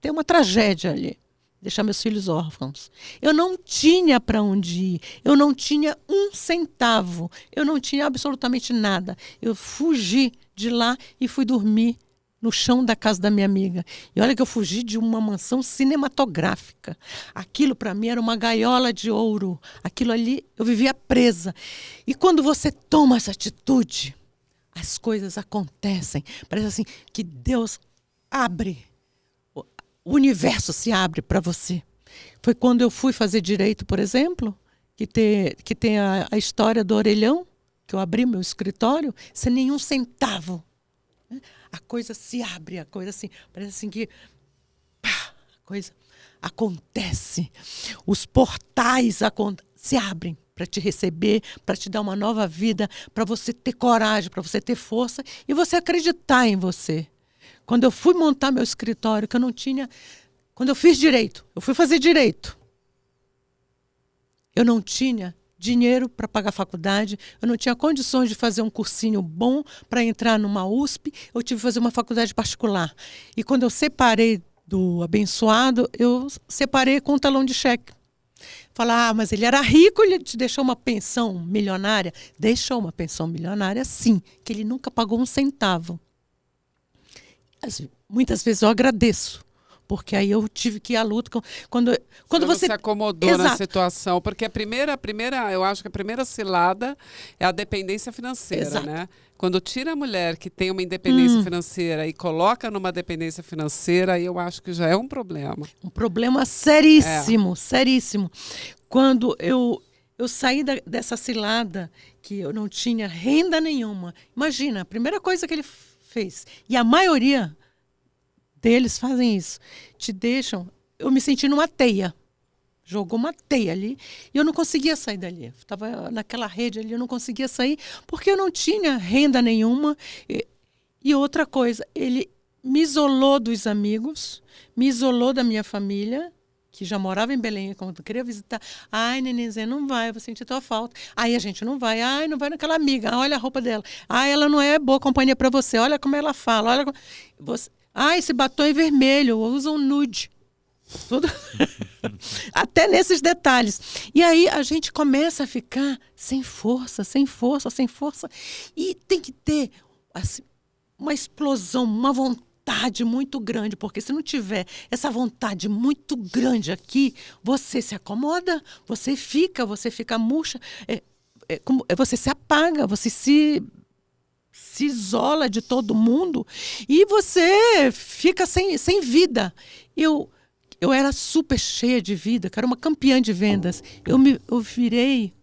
ter uma tragédia ali, deixar meus filhos órfãos. Eu não tinha para onde ir, eu não tinha um centavo, eu não tinha absolutamente nada. Eu fugi de lá e fui dormir no chão da casa da minha amiga. E olha que eu fugi de uma mansão cinematográfica. Aquilo para mim era uma gaiola de ouro. Aquilo ali, eu vivia presa. E quando você toma essa atitude, as coisas acontecem. Parece assim que Deus abre, o universo se abre para você. Foi quando eu fui fazer direito, por exemplo, que tem a história do orelhão, que eu abri meu escritório, sem nenhum centavo. A coisa se abre, a coisa assim, parece assim que pá, a coisa acontece. Os portais se abrem para te receber, para te dar uma nova vida, para você ter coragem, para você ter força e você acreditar em você. Quando eu fui montar meu escritório, que eu não tinha... Quando eu fiz direito, eu fui fazer direito. Eu não tinha dinheiro para pagar a faculdade, eu não tinha condições de fazer um cursinho bom para entrar numa USP, eu tive que fazer uma faculdade particular. E quando eu separei do abençoado, eu separei com um talão de cheque. Falar, mas ele era rico, ele te deixou uma pensão milionária? Deixou uma pensão milionária, sim, que ele nunca pagou um centavo. Muitas vezes eu agradeço. Porque aí eu tive que ir à luta. Quando você se acomodou na situação. Porque eu acho que a primeira cilada é a dependência financeira, Exato. né? Quando tira a mulher que tem uma independência financeira e coloca numa dependência financeira, aí eu acho que já é um problema. Um problema seríssimo, seríssimo. Quando eu saí dessa cilada, que eu não tinha renda nenhuma. Imagina, a primeira coisa que ele fez. E a maioria deles fazem isso. Te deixam... Eu me senti numa teia. Jogou uma teia ali e eu não conseguia sair dali. Estava naquela rede ali, eu não conseguia sair porque eu não tinha renda nenhuma. E outra coisa, ele me isolou dos amigos, me isolou da minha família, que já morava em Belém, quando eu queria visitar. Ai, nenenzinha, não vai, eu vou sentir tua falta. Aí a gente não vai. Ai, não vai naquela amiga. Olha a roupa dela. Ai, ela não é boa companhia para você. Olha como ela fala. Olha você... esse batom é vermelho, usa um nude. Tudo. Até nesses detalhes. E aí a gente começa a ficar sem força, sem força, sem força. E tem que ter assim, uma explosão, uma vontade muito grande. Porque se não tiver essa vontade muito grande aqui, você se acomoda, você fica murcha. Você se apaga, você se isola de todo mundo e você fica sem vida. Eu era super cheia de vida, que era uma campeã de vendas. Eu virei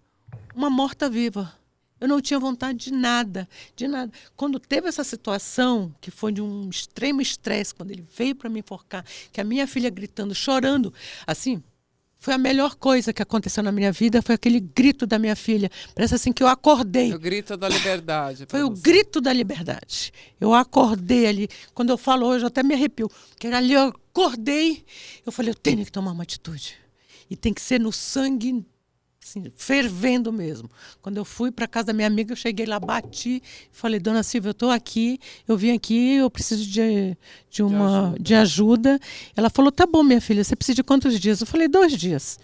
uma morta-viva. Eu não tinha vontade de nada, de nada. Quando teve essa situação, que foi de um extremo estresse, quando ele veio para me enforcar, que a minha filha gritando, chorando, assim... Foi a melhor coisa que aconteceu na minha vida, foi aquele grito da minha filha. Parece assim que eu acordei. O grito da liberdade. Foi o grito da liberdade. Eu acordei ali. Quando eu falo hoje, eu até me arrepio. Porque ali eu acordei, eu falei, eu tenho que tomar uma atitude. E tem que ser no sangue, assim, fervendo mesmo. Quando eu fui para casa da minha amiga, eu cheguei lá, bati, falei, dona Silvia, eu estou aqui, eu vim aqui, eu preciso de ajuda. Ela falou, tá bom, minha filha, você precisa de quantos dias? Eu falei, 2 dias.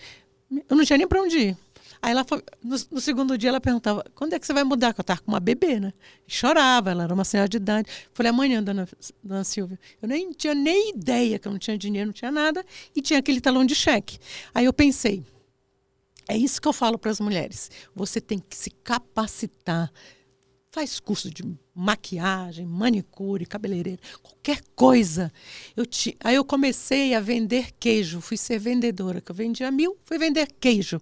Eu não tinha nem para onde ir. Aí ela foi, no segundo dia ela perguntava, quando é que você vai mudar? Porque eu estava com uma bebê, né? E chorava, ela era uma senhora de idade. Eu falei, amanhã, dona Silvia. Eu nem tinha nem ideia que eu não tinha dinheiro, não tinha nada, e tinha aquele talão de cheque. Aí eu pensei, é isso que eu falo para as mulheres. Você tem que se capacitar. Faz curso de maquiagem, manicure, cabeleireiro, qualquer coisa. Aí eu comecei a vender queijo. Fui ser vendedora, que eu vendia 1.000, fui vender queijo.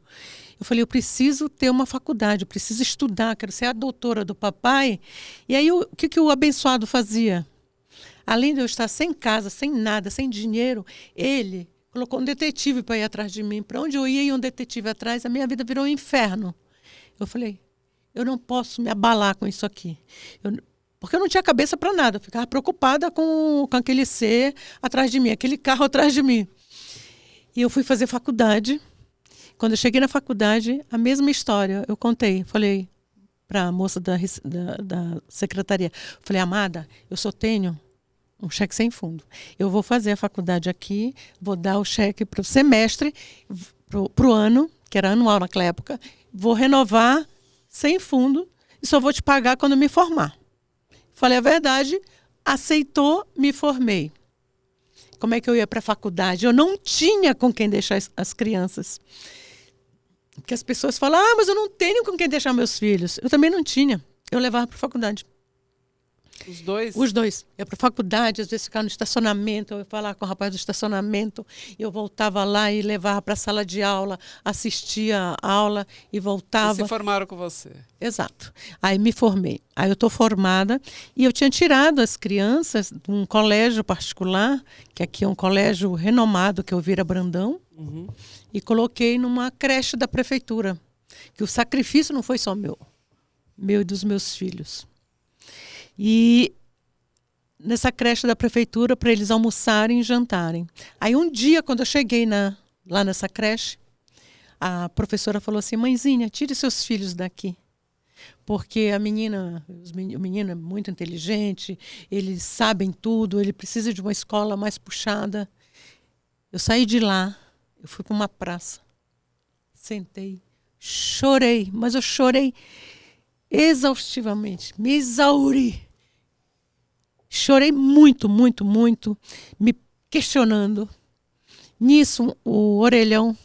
Eu falei, eu preciso ter uma faculdade, eu preciso estudar, quero ser a doutora do papai. E aí o que o abençoado fazia? Além de eu estar sem casa, sem nada, sem dinheiro, ele... colocou um detetive para ir atrás de mim. Para onde eu ia e um detetive atrás, a minha vida virou um inferno. Eu falei, eu não posso me abalar com isso aqui. Porque eu não tinha cabeça para nada. Eu ficava preocupada com aquele ser atrás de mim, aquele carro atrás de mim. E eu fui fazer faculdade. Quando eu cheguei na faculdade, a mesma história. Eu contei, falei para a moça da secretaria. Falei, amada, eu só tenho um cheque sem fundo. Eu vou fazer a faculdade aqui, vou dar o cheque para o semestre, para o ano, que era anual naquela época, vou renovar sem fundo e só vou te pagar quando me formar. Falei a verdade, aceitou, me formei. Como é que eu ia para a faculdade? Eu não tinha com quem deixar as crianças. Porque as pessoas falam, mas eu não tenho com quem deixar meus filhos. Eu também não tinha. Eu levava para a faculdade. Os dois? Os dois. Eu ia para a faculdade, às vezes ficava no estacionamento, eu ia falar com o rapaz do estacionamento, eu voltava lá e levava para a sala de aula, assistia a aula e E voltava. se formaram com você? Exato. Aí me formei. Aí eu estou formada e eu tinha tirado as crianças de um colégio particular, que aqui é um colégio renomado, que é o Vira Brandão, e coloquei numa creche da prefeitura. Que o sacrifício não foi só meu e dos meus filhos. E nessa creche da prefeitura, para eles almoçarem e jantarem. Aí um dia, quando eu cheguei lá nessa creche, a professora falou assim: mãezinha, tire seus filhos daqui. Porque o menino é muito inteligente, eles sabem tudo, ele precisa de uma escola mais puxada. Eu saí de lá, eu fui para uma praça, sentei, chorei, mas eu chorei exaustivamente, me exauri. Chorei muito, muito, muito, me questionando. Nisso, o orelhão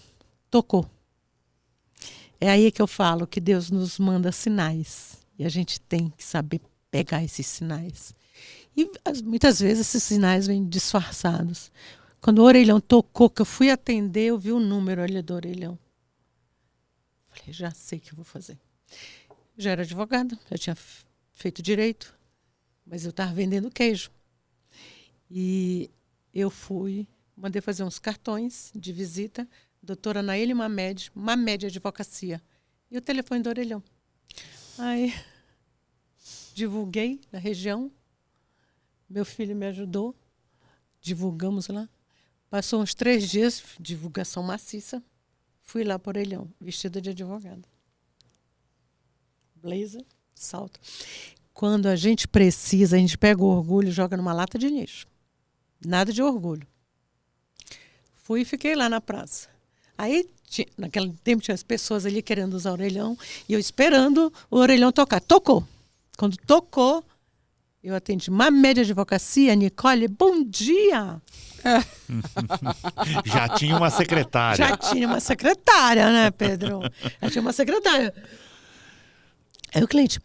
tocou. É aí que eu falo que Deus nos manda sinais. E a gente tem que saber pegar esses sinais. E muitas vezes esses sinais vêm disfarçados. Quando o orelhão tocou, que eu fui atender, eu vi o número ali do orelhão. Falei, já sei o que eu vou fazer. Já era advogada, já tinha feito direito. Mas eu estava vendendo queijo. E eu mandei fazer uns cartões de visita, doutora Naíle Mamed Advocacia. E o telefone do orelhão. Aí, divulguei na região. Meu filho me ajudou. Divulgamos lá. Passou uns 3 dias, divulgação maciça. Fui lá para o orelhão, vestida de advogada. Blazer, salto. Quando a gente precisa, a gente pega o orgulho e joga numa lata de lixo. Nada de orgulho. Fui e fiquei lá na praça. Aí, naquele tempo, tinha as pessoas ali querendo usar o orelhão e eu esperando o orelhão tocar. Tocou. Quando tocou, eu atendi Mamed Advocacia, Nicole, bom dia! Já tinha uma secretária. Já tinha uma secretária, né, Pedro? Já tinha uma secretária. Aí o cliente...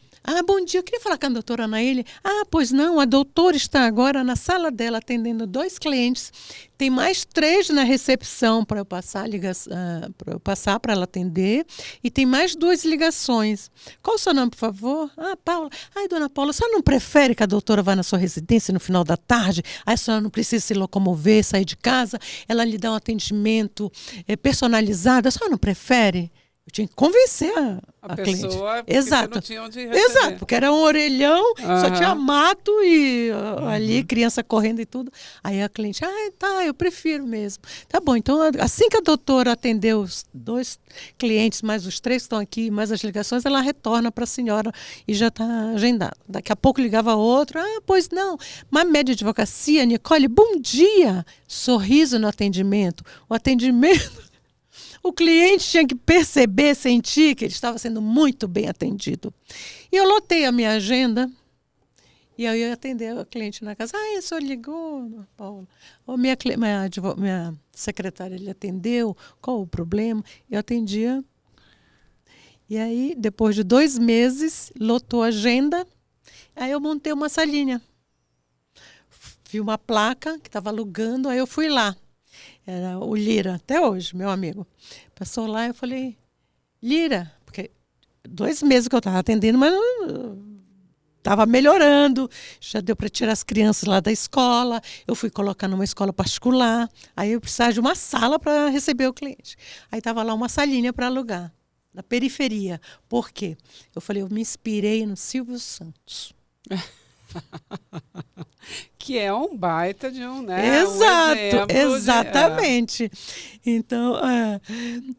bom dia, eu queria falar com a doutora Naíle. Pois não, a doutora está agora na sala dela atendendo 2 clientes. Tem mais 3 na recepção para eu passar para ela atender. E tem mais 2 ligações. Qual o seu nome, por favor? Paula. Dona Paula, a senhora não prefere que a doutora vá na sua residência no final da tarde? Aí a senhora não precisa se locomover, sair de casa. Ela lhe dá um atendimento personalizado. A senhora não prefere? Eu tinha que convencer a cliente. Pessoa, exato. Não tinha onde receber. Exato, porque era um orelhão, só tinha mato e ali criança correndo e tudo. Aí a cliente, tá, eu prefiro mesmo. Tá bom, então assim que a doutora atendeu os 2 clientes, mais os 3 que estão aqui, mais as ligações, ela retorna para a senhora e já está agendado. Daqui a pouco ligava outro, pois não, Mamed Advocacia, Nicole, bom dia. Sorriso no atendimento. O atendimento... O cliente tinha que perceber, sentir que ele estava sendo muito bem atendido. E eu lotei a minha agenda e aí eu ia atender o cliente na casa. O senhor ligou, Paulo? Minha secretária lhe atendeu, qual o problema? Eu atendia. E aí, depois de 2 meses, lotou a agenda. Aí eu montei uma salinha. Vi uma placa que estava alugando, aí eu fui lá. Era o Lira, até hoje, meu amigo. Passou lá e eu falei, Lira, porque 2 meses que eu estava atendendo, mas estava melhorando, já deu para tirar as crianças lá da escola, eu fui colocar numa escola particular, aí eu precisava de uma sala para receber o cliente. Aí estava lá uma salinha para alugar, na periferia. Por quê? Eu falei, eu me inspirei no Silvio Santos. Que é um baita de um, né? Exato, exatamente. Então,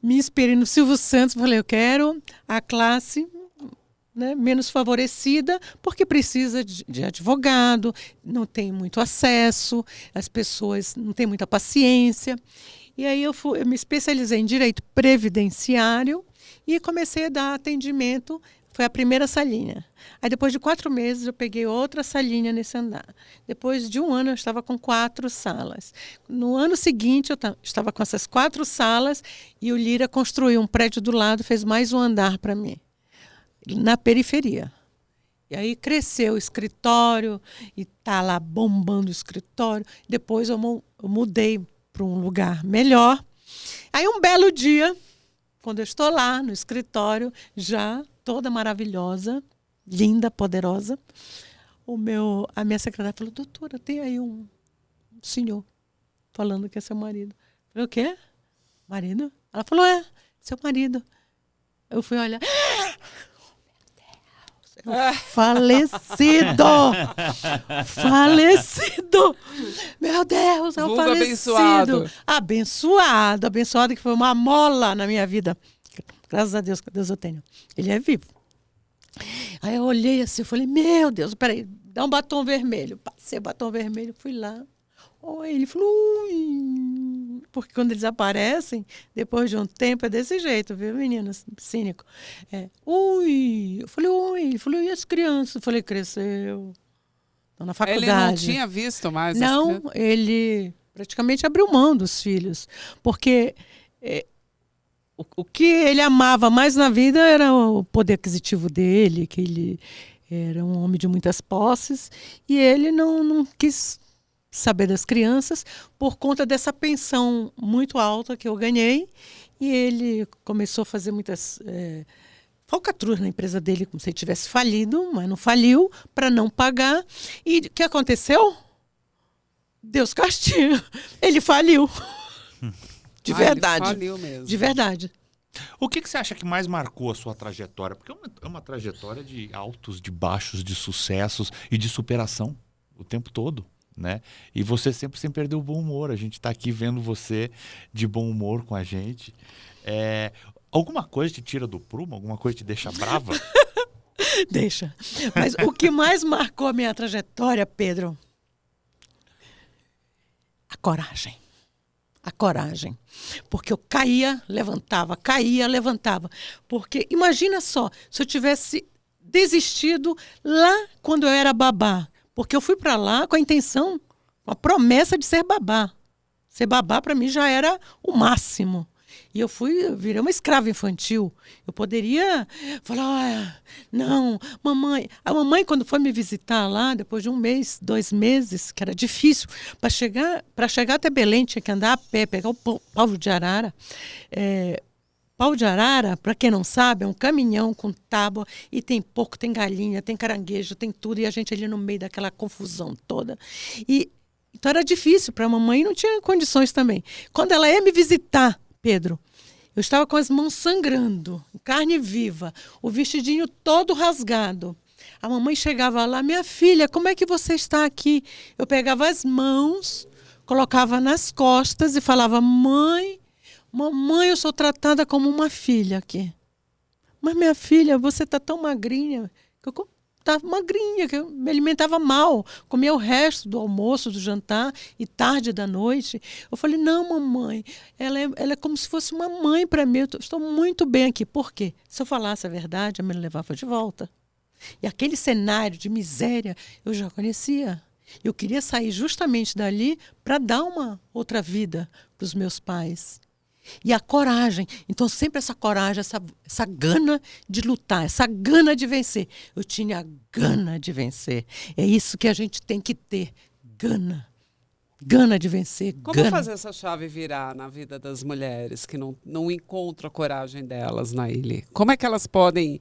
me inspirei no Silvio Santos, falei, eu quero a classe, né, menos favorecida, porque precisa de advogado, não tem muito acesso, as pessoas não têm muita paciência. E aí eu me especializei em direito previdenciário e comecei a dar atendimento. Foi a primeira salinha. Aí, depois de 4 meses, eu peguei outra salinha nesse andar. Depois de 1 ano, eu estava com 4 salas. No ano seguinte, eu estava com essas 4 salas e o Lira construiu um prédio do lado, fez mais um andar para mim, na periferia. E aí cresceu o escritório e tá lá bombando o escritório. Depois eu mudei para um lugar melhor. Aí um belo dia, quando eu estou lá no escritório, já toda maravilhosa, linda, poderosa, a minha secretária falou: doutora, tem aí um senhor falando que é seu marido. Eu falei: o quê? Marido? Ela falou: é, seu marido. Eu fui olhar. Falecido! Falecido! Meu Deus, é um Vulgo falecido! Abençoado, que foi uma mola na minha vida. Graças a Deus, que Deus eu tenho. Ele é vivo. Aí eu olhei assim, eu falei: meu Deus, peraí, dá um batom vermelho. Passei o batom vermelho, fui lá. Oi, ele falou: ui. Porque quando eles aparecem, depois de um tempo, é desse jeito, viu, meninas? Cínico. Ui. Eu falei: ui. Ele falou: e as crianças? Eu falei: cresceu. Estão na faculdade. Ele não tinha visto mais as Não, crianças? ele praticamente abriu mão dos filhos. Porque o que ele amava mais na vida era o poder aquisitivo dele, que ele era um homem de muitas posses, e ele não quis saber das crianças por conta dessa pensão muito alta que eu ganhei, e ele começou a fazer muitas falcatruas na empresa dele, como se ele tivesse falido, mas não faliu, para não pagar. E o que aconteceu? Deus castiga. Ele faliu. De verdade. Ele faliu mesmo. De verdade. O que você acha que mais marcou a sua trajetória? Porque é uma trajetória de altos, de baixos, de sucessos e de superação o tempo todo, né? E você sempre sem perder o bom humor. A gente está aqui vendo você de bom humor com a gente. Alguma coisa te tira do prumo? Alguma coisa te deixa brava? Deixa. Mas o que mais marcou a minha trajetória, Pedro? A coragem. A coragem. Porque eu caía, levantava, caía, levantava. Porque imagina só, se eu tivesse desistido lá quando eu era babá. Porque eu fui para lá com a intenção, com a promessa de ser babá. Ser babá para mim já era o máximo. E eu virei uma escrava infantil. Eu poderia falar: não, mamãe. A mamãe, quando foi me visitar lá, depois de 1 mês, 2 meses, que era difícil, para chegar até Belém, tinha que andar a pé, pegar o pau de arara. Pau de arara, para quem não sabe, é um caminhão com tábua, e tem porco, tem galinha, tem caranguejo, tem tudo, e a gente ali no meio daquela confusão toda. Então era difícil para a mamãe, não tinha condições também. Quando ela ia me visitar, Pedro, eu estava com as mãos sangrando, carne viva, o vestidinho todo rasgado. A mamãe chegava lá: minha filha, como é que você está aqui? Eu pegava as mãos, colocava nas costas e falava: mamãe, eu sou tratada como uma filha aqui. Mas minha filha, você está tão magrinha. Eu estava magrinha, que eu me alimentava mal, comia o resto do almoço, do jantar e tarde da noite. Eu falei: não, mamãe, ela é como se fosse uma mãe para mim, eu estou muito bem aqui. Por quê? Se eu falasse a verdade, ela me levava de volta. E aquele cenário de miséria eu já conhecia. Eu queria sair justamente dali para dar uma outra vida para os meus pais. E a coragem, então sempre essa coragem, essa gana de lutar, essa gana de vencer. Eu tinha gana de vencer. É isso que a gente tem que ter, gana. Gana de vencer, Como fazer essa chave virar na vida das mulheres que não encontram a coragem delas, Naíli? Como é que elas podem,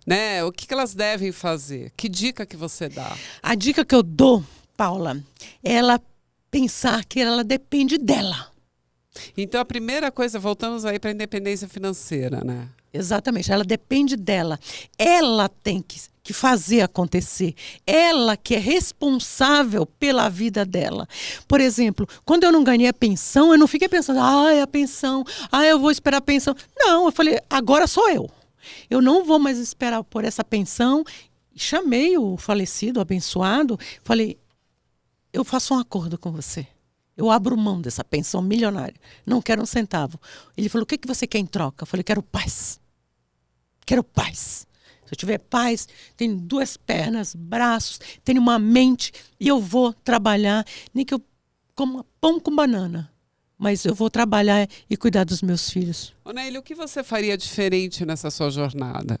né? O que elas devem fazer? Que dica que você dá? A dica que eu dou, Paula, é ela pensar que ela depende dela. Então, a primeira coisa, voltamos aí para a independência financeira, né? Exatamente, ela depende dela. Ela tem que fazer acontecer. Ela que é responsável pela vida dela. Por exemplo, quando eu não ganhei a pensão, eu não fiquei pensando: a pensão, eu vou esperar a pensão. Não, eu falei: agora sou eu. Eu não vou mais esperar por essa pensão. Chamei o falecido, o abençoado, falei: eu faço um acordo com você. Eu abro mão dessa pensão milionária. Não quero um centavo. Ele falou: o que você quer em troca? Eu falei: quero paz. Quero paz. Se eu tiver paz, tenho 2 pernas, braços, tenho uma mente, e eu vou trabalhar, nem que eu coma pão com banana. Mas eu vou trabalhar e cuidar dos meus filhos. Ô, Naíli, o que você faria diferente nessa sua jornada?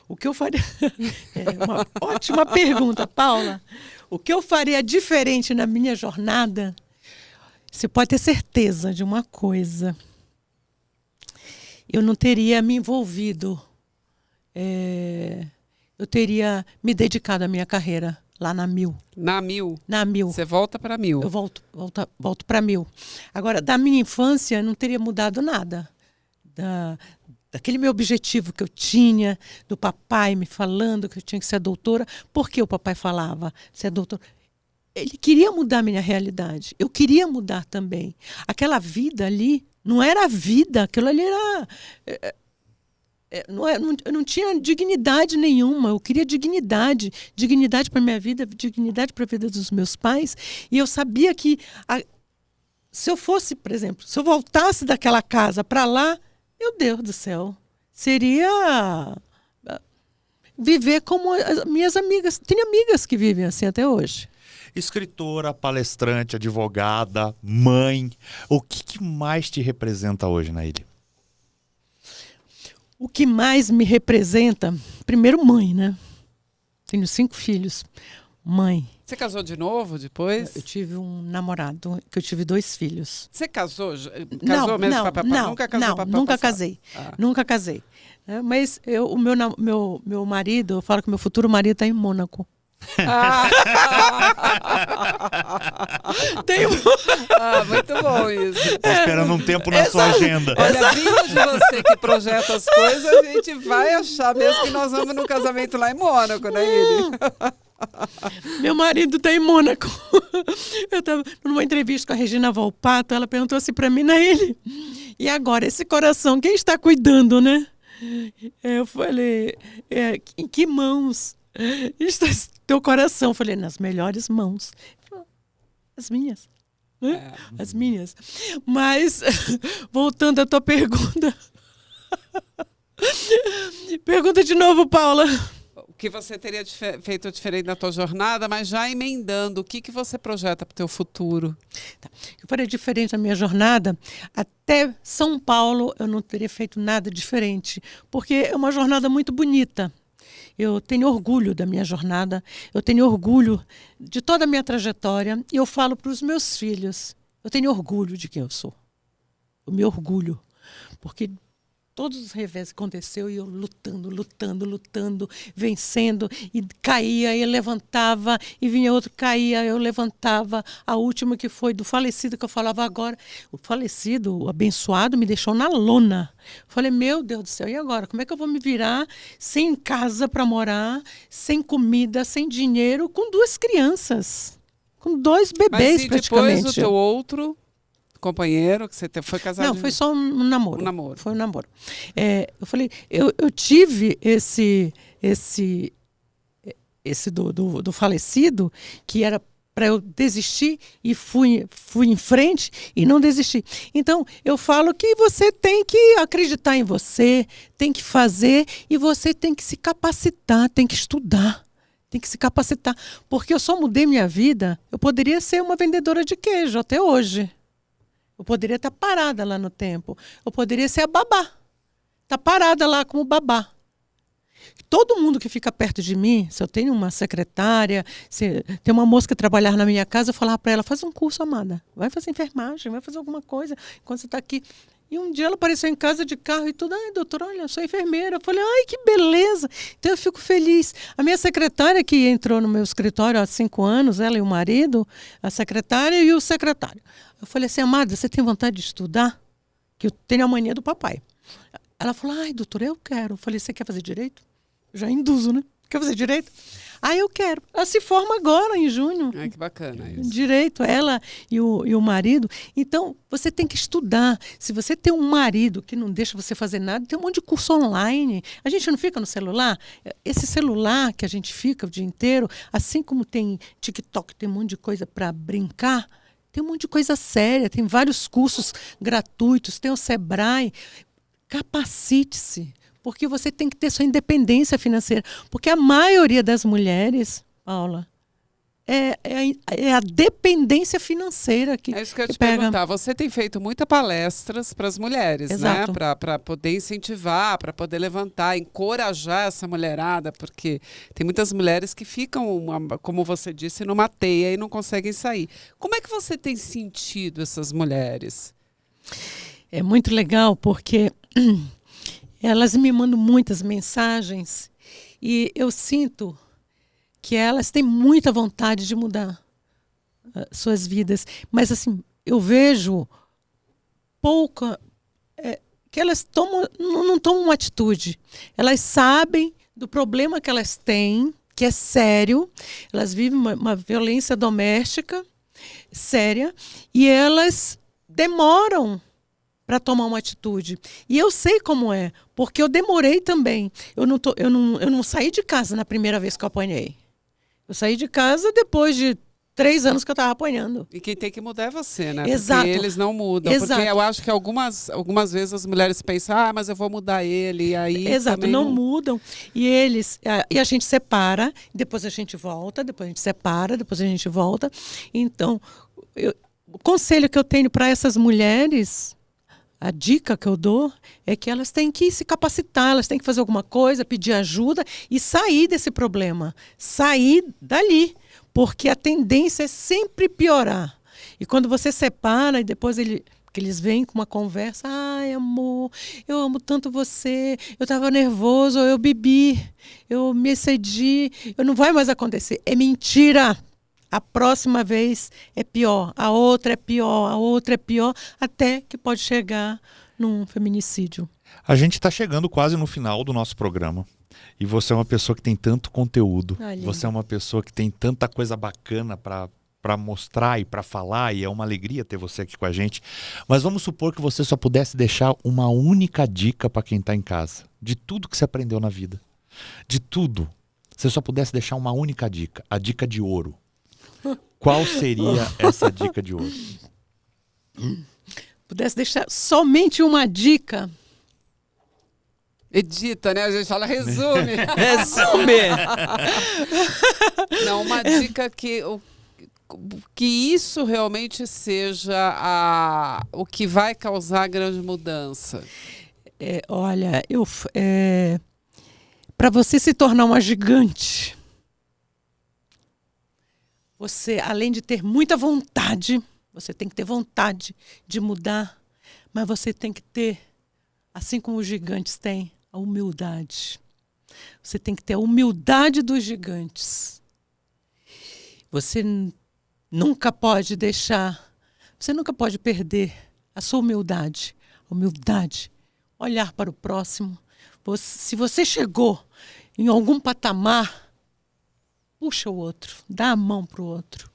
O que eu faria... É uma ótima pergunta, Paula. O que eu faria diferente na minha jornada? Você pode ter certeza de uma coisa. Eu não teria me envolvido. Eu teria me dedicado à minha carreira lá na Mil. Na Mil? Na Mil. Você volta para Mil? Eu volto para Mil. Agora, da minha infância, não teria mudado nada. Daquele meu objetivo que eu tinha, do papai me falando que eu tinha que ser doutora. Por que o papai falava ser doutora? Ele queria mudar a minha realidade. Eu queria mudar também. Aquela vida ali não era vida, aquilo ali era... eu não tinha dignidade nenhuma. Eu queria dignidade. Dignidade para a minha vida, dignidade para a vida dos meus pais. E eu sabia que se eu fosse, por exemplo, se eu voltasse daquela casa para lá, meu Deus do céu, seria viver como as minhas amigas. Tem amigas que vivem assim até hoje. Escritora, palestrante, advogada, mãe. O que mais te representa hoje, Naília? O que mais me representa? Primeiro, mãe, né? Tenho 5 filhos. Mãe. Você casou de novo depois? Eu tive um namorado, que eu tive 2 filhos. Você casou? Casou mesmo com a papai? Nunca casou com a nunca casei. Nunca casei. Mas o meu marido, eu falo que meu futuro marido está em Mônaco. Muito bom isso. Tô esperando um tempo na sua agenda. Olha, vindo de você que projeta as coisas, a gente vai achar mesmo que nós vamos no casamento lá em Mônaco, né, Ili? Meu marido está em Mônaco. Eu estava numa entrevista com a Regina Volpato, ela perguntou assim para mim, Naília, e agora, esse coração, quem está cuidando, né? Eu falei, em que mãos está teu coração? Eu falei, nas melhores mãos. As minhas. Né? As minhas. Mas, voltando à tua pergunta. Pergunta de novo, Paula. O que você teria feito diferente na tua jornada, mas já emendando, o que você projeta para o teu futuro? Eu faria diferente na minha jornada. Até São Paulo eu não teria feito nada diferente, porque é uma jornada muito bonita. Eu tenho orgulho da minha jornada, eu tenho orgulho de toda a minha trajetória e eu falo para os meus filhos, eu tenho orgulho de quem eu sou. Eu me orgulho, porque todos os revés que aconteceu e eu lutando, vencendo, e caía, e levantava, e vinha outro, caía, eu levantava. A última que foi do falecido que eu falava agora, o falecido, o abençoado, me deixou na lona. Falei, meu Deus do céu, e agora? Como é que eu vou me virar sem casa para morar, sem comida, sem dinheiro, com 2 crianças, com 2 bebês. Mas praticamente. Depois o teu outro companheiro que você foi casado? Não, foi só um namoro. Um namoro. Foi um namoro. Eu falei, eu tive esse do falecido, que era para eu desistir, e fui em frente e não desisti. Então, eu falo que você tem que acreditar em você, tem que fazer, e você tem que se capacitar, tem que estudar. Tem que se capacitar. Porque eu só mudei minha vida, eu poderia ser uma vendedora de queijo até hoje. Eu poderia estar parada lá no tempo. Eu poderia ser a babá. Estar parada lá como babá. Todo mundo que fica perto de mim, se eu tenho uma secretária, se tem uma moça que trabalhar na minha casa, eu falava para ela, faz um curso, amada. Vai fazer enfermagem, vai fazer alguma coisa enquanto você está aqui. E um dia ela apareceu em casa de carro e tudo. Ai, doutora, olha, eu sou enfermeira. Eu falei, ai, que beleza. Então eu fico feliz. A minha secretária que entrou no meu escritório há 5 anos, ela e o marido, a secretária e o secretário. Eu falei assim, amada, você tem vontade de estudar? Que eu tenho a mania do papai. Ela falou, ai, doutora, eu quero. Eu falei, você quer fazer direito? Eu já induzo, né? Quer fazer direito? Ah, eu quero. Ela se forma agora, em junho. Ai, que bacana isso. Direito, ela e o marido. Então, você tem que estudar. Se você tem um marido que não deixa você fazer nada, tem um monte de curso online. A gente não fica no celular? Esse celular que a gente fica o dia inteiro, assim como tem TikTok, tem um monte de coisa para brincar, tem um monte de coisa séria, tem vários cursos gratuitos, tem o Sebrae. Capacite-se. Porque você tem que ter sua independência financeira. Porque a maioria das mulheres, Paula, é a dependência financeira que É isso que eu ia te pega. perguntar. Você tem feito muitas palestras para as mulheres, Exato. né? Para poder incentivar, para poder levantar, encorajar essa mulherada, porque tem muitas mulheres que ficam, como você disse, numa teia e não conseguem sair. Como é que você tem sentido essas mulheres? É muito legal porque elas me mandam muitas mensagens e eu sinto que elas têm muita vontade de mudar suas vidas. Mas, assim, eu vejo pouca... que elas não tomam uma atitude. Elas sabem do problema que elas têm, que é sério. Elas vivem uma violência doméstica séria e elas demoram para tomar uma atitude. E eu sei como é, porque eu demorei também. Eu não saí de casa na primeira vez que eu apanhei. Eu saí de casa depois de 3 anos que eu estava apanhando. E quem tem que mudar é você, né? Exato. Porque eles não mudam. Exato. Porque eu acho que algumas vezes as mulheres pensam, mas eu vou mudar ele. E aí Exato, também não mudam. E a gente separa, depois a gente volta, depois a gente separa, depois a gente volta. Então, o conselho que eu tenho para essas mulheres, a dica que eu dou, é que elas têm que se capacitar, elas têm que fazer alguma coisa, pedir ajuda e sair desse problema, sair dali, porque a tendência é sempre piorar. E quando você separa e depois que eles vêm com uma conversa, ai amor, eu amo tanto você, eu estava nervoso, eu bebi, eu me excedi, não vai mais acontecer. É mentira! A próxima vez é pior, a outra é pior, a outra é pior, até que pode chegar num feminicídio. A gente está chegando quase no final do nosso programa. E você é uma pessoa que tem tanto conteúdo. Você é uma pessoa que tem tanta coisa bacana para mostrar e para falar. E é uma alegria ter você aqui com a gente. Mas vamos supor que você só pudesse deixar uma única dica para quem está em casa. De tudo que você aprendeu na vida. De tudo. Você só pudesse deixar uma única dica. A dica de ouro. Qual seria essa dica de ouro? Pudesse deixar somente uma dica. Edita, né? A gente fala resume. Resume! Não, uma dica que isso realmente seja o que vai causar a grande mudança. Olha, para você se tornar uma gigante, você, além de ter muita vontade, você tem que ter vontade de mudar, mas você tem que ter, assim como os gigantes têm, a humildade. Você tem que ter a humildade dos gigantes. Você nunca pode perder a sua humildade. Humildade, olhar para o próximo. Se você chegou em algum patamar, puxa o outro, dá a mão para o outro.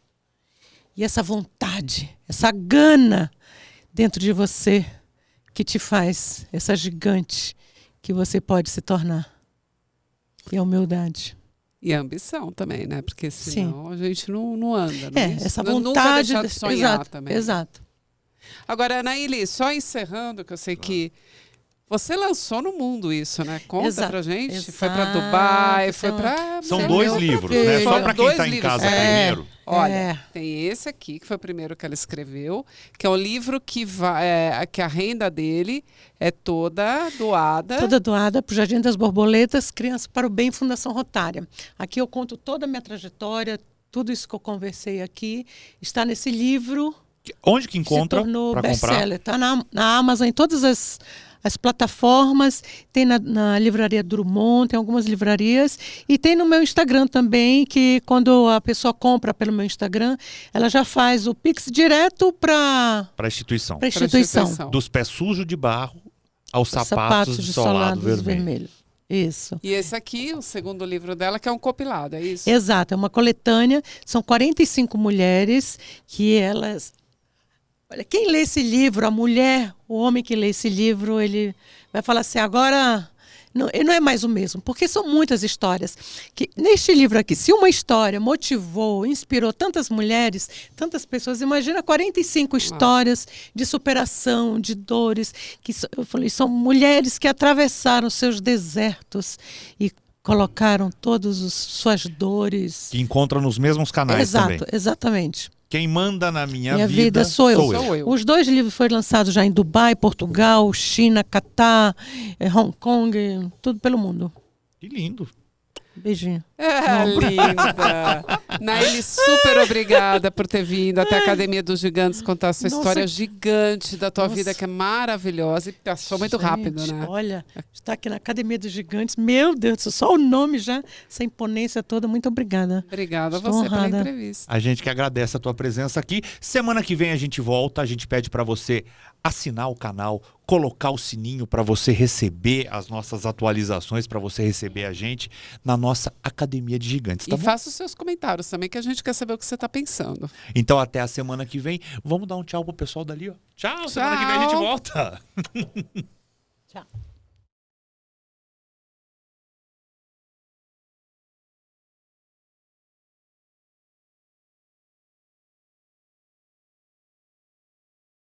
E essa vontade, essa gana dentro de você que te faz essa gigante que você pode se tornar. E a humildade. E a ambição também, né? Porque senão a gente não anda. Não essa nunca vontade deixar de sonhar exato, também. Exato. Agora, Anaíli, só encerrando, que eu sei que você lançou no mundo isso, né? Conta pra gente. Exato. Foi para Dubai, foi para... São 2 livros, né? Só para quem está em casa primeiro. Olha, tem esse aqui, que foi o primeiro que ela escreveu, que é um livro que a renda dele é toda doada. Toda doada para o Jardim das Borboletas, Crianças para o Bem, Fundação Rotária. Aqui eu conto toda a minha trajetória, tudo isso que eu conversei aqui, está nesse livro. Onde que encontra para comprar? Best-seller. Está na Amazon, em todas as plataformas, tem na livraria Drummond, tem algumas livrarias, e tem no meu Instagram também, que quando a pessoa compra pelo meu Instagram, ela já faz o Pix direto para a instituição. Pra instituição. Dos pés sujos de barro aos sapatos de solado vermelho. Isso. E esse aqui, o segundo livro dela, que é um compilado, é isso? Exato, é uma coletânea, são 45 mulheres que elas... Olha, quem lê esse livro, a mulher, o homem que lê esse livro, ele vai falar assim, agora não é mais o mesmo, porque são muitas histórias. Que, neste livro aqui, se uma história motivou, inspirou tantas mulheres, tantas pessoas, imagina 45 histórias de superação, de dores, que eu falei, são mulheres que atravessaram seus desertos e colocaram todas as suas dores. Que encontra nos mesmos canais Exato, também. Exatamente. Quem manda na minha Minha vida sou eu. Sou eu. Os 2 livros foram lançados já em Dubai, Portugal, China, Catar, Hong Kong, tudo pelo mundo. Que lindo. Beijinho. Linda. Naíli, super obrigada por ter vindo até a Academia dos Gigantes contar essa Nossa. história gigante da tua Nossa. vida, que é maravilhosa e passou muito Gente, rápido, né? Olha, está aqui na Academia dos Gigantes. Meu Deus do céu, só o nome já, essa imponência toda. Muito obrigada. Obrigada a Estou você pela honrada. entrevista. A gente que agradece a tua presença aqui. Semana que vem a gente volta. A gente pede para você assinar o canal, colocar o sininho para você receber as nossas atualizações, para você receber a gente na nossa Academia de Gigantes, tá E bom? faça os seus comentários também, que a gente quer saber o que você está pensando. Então até a semana que vem. Vamos dar um tchau pro pessoal dali, ó. Tchau, semana que vem a gente Tchau. volta. Tchau.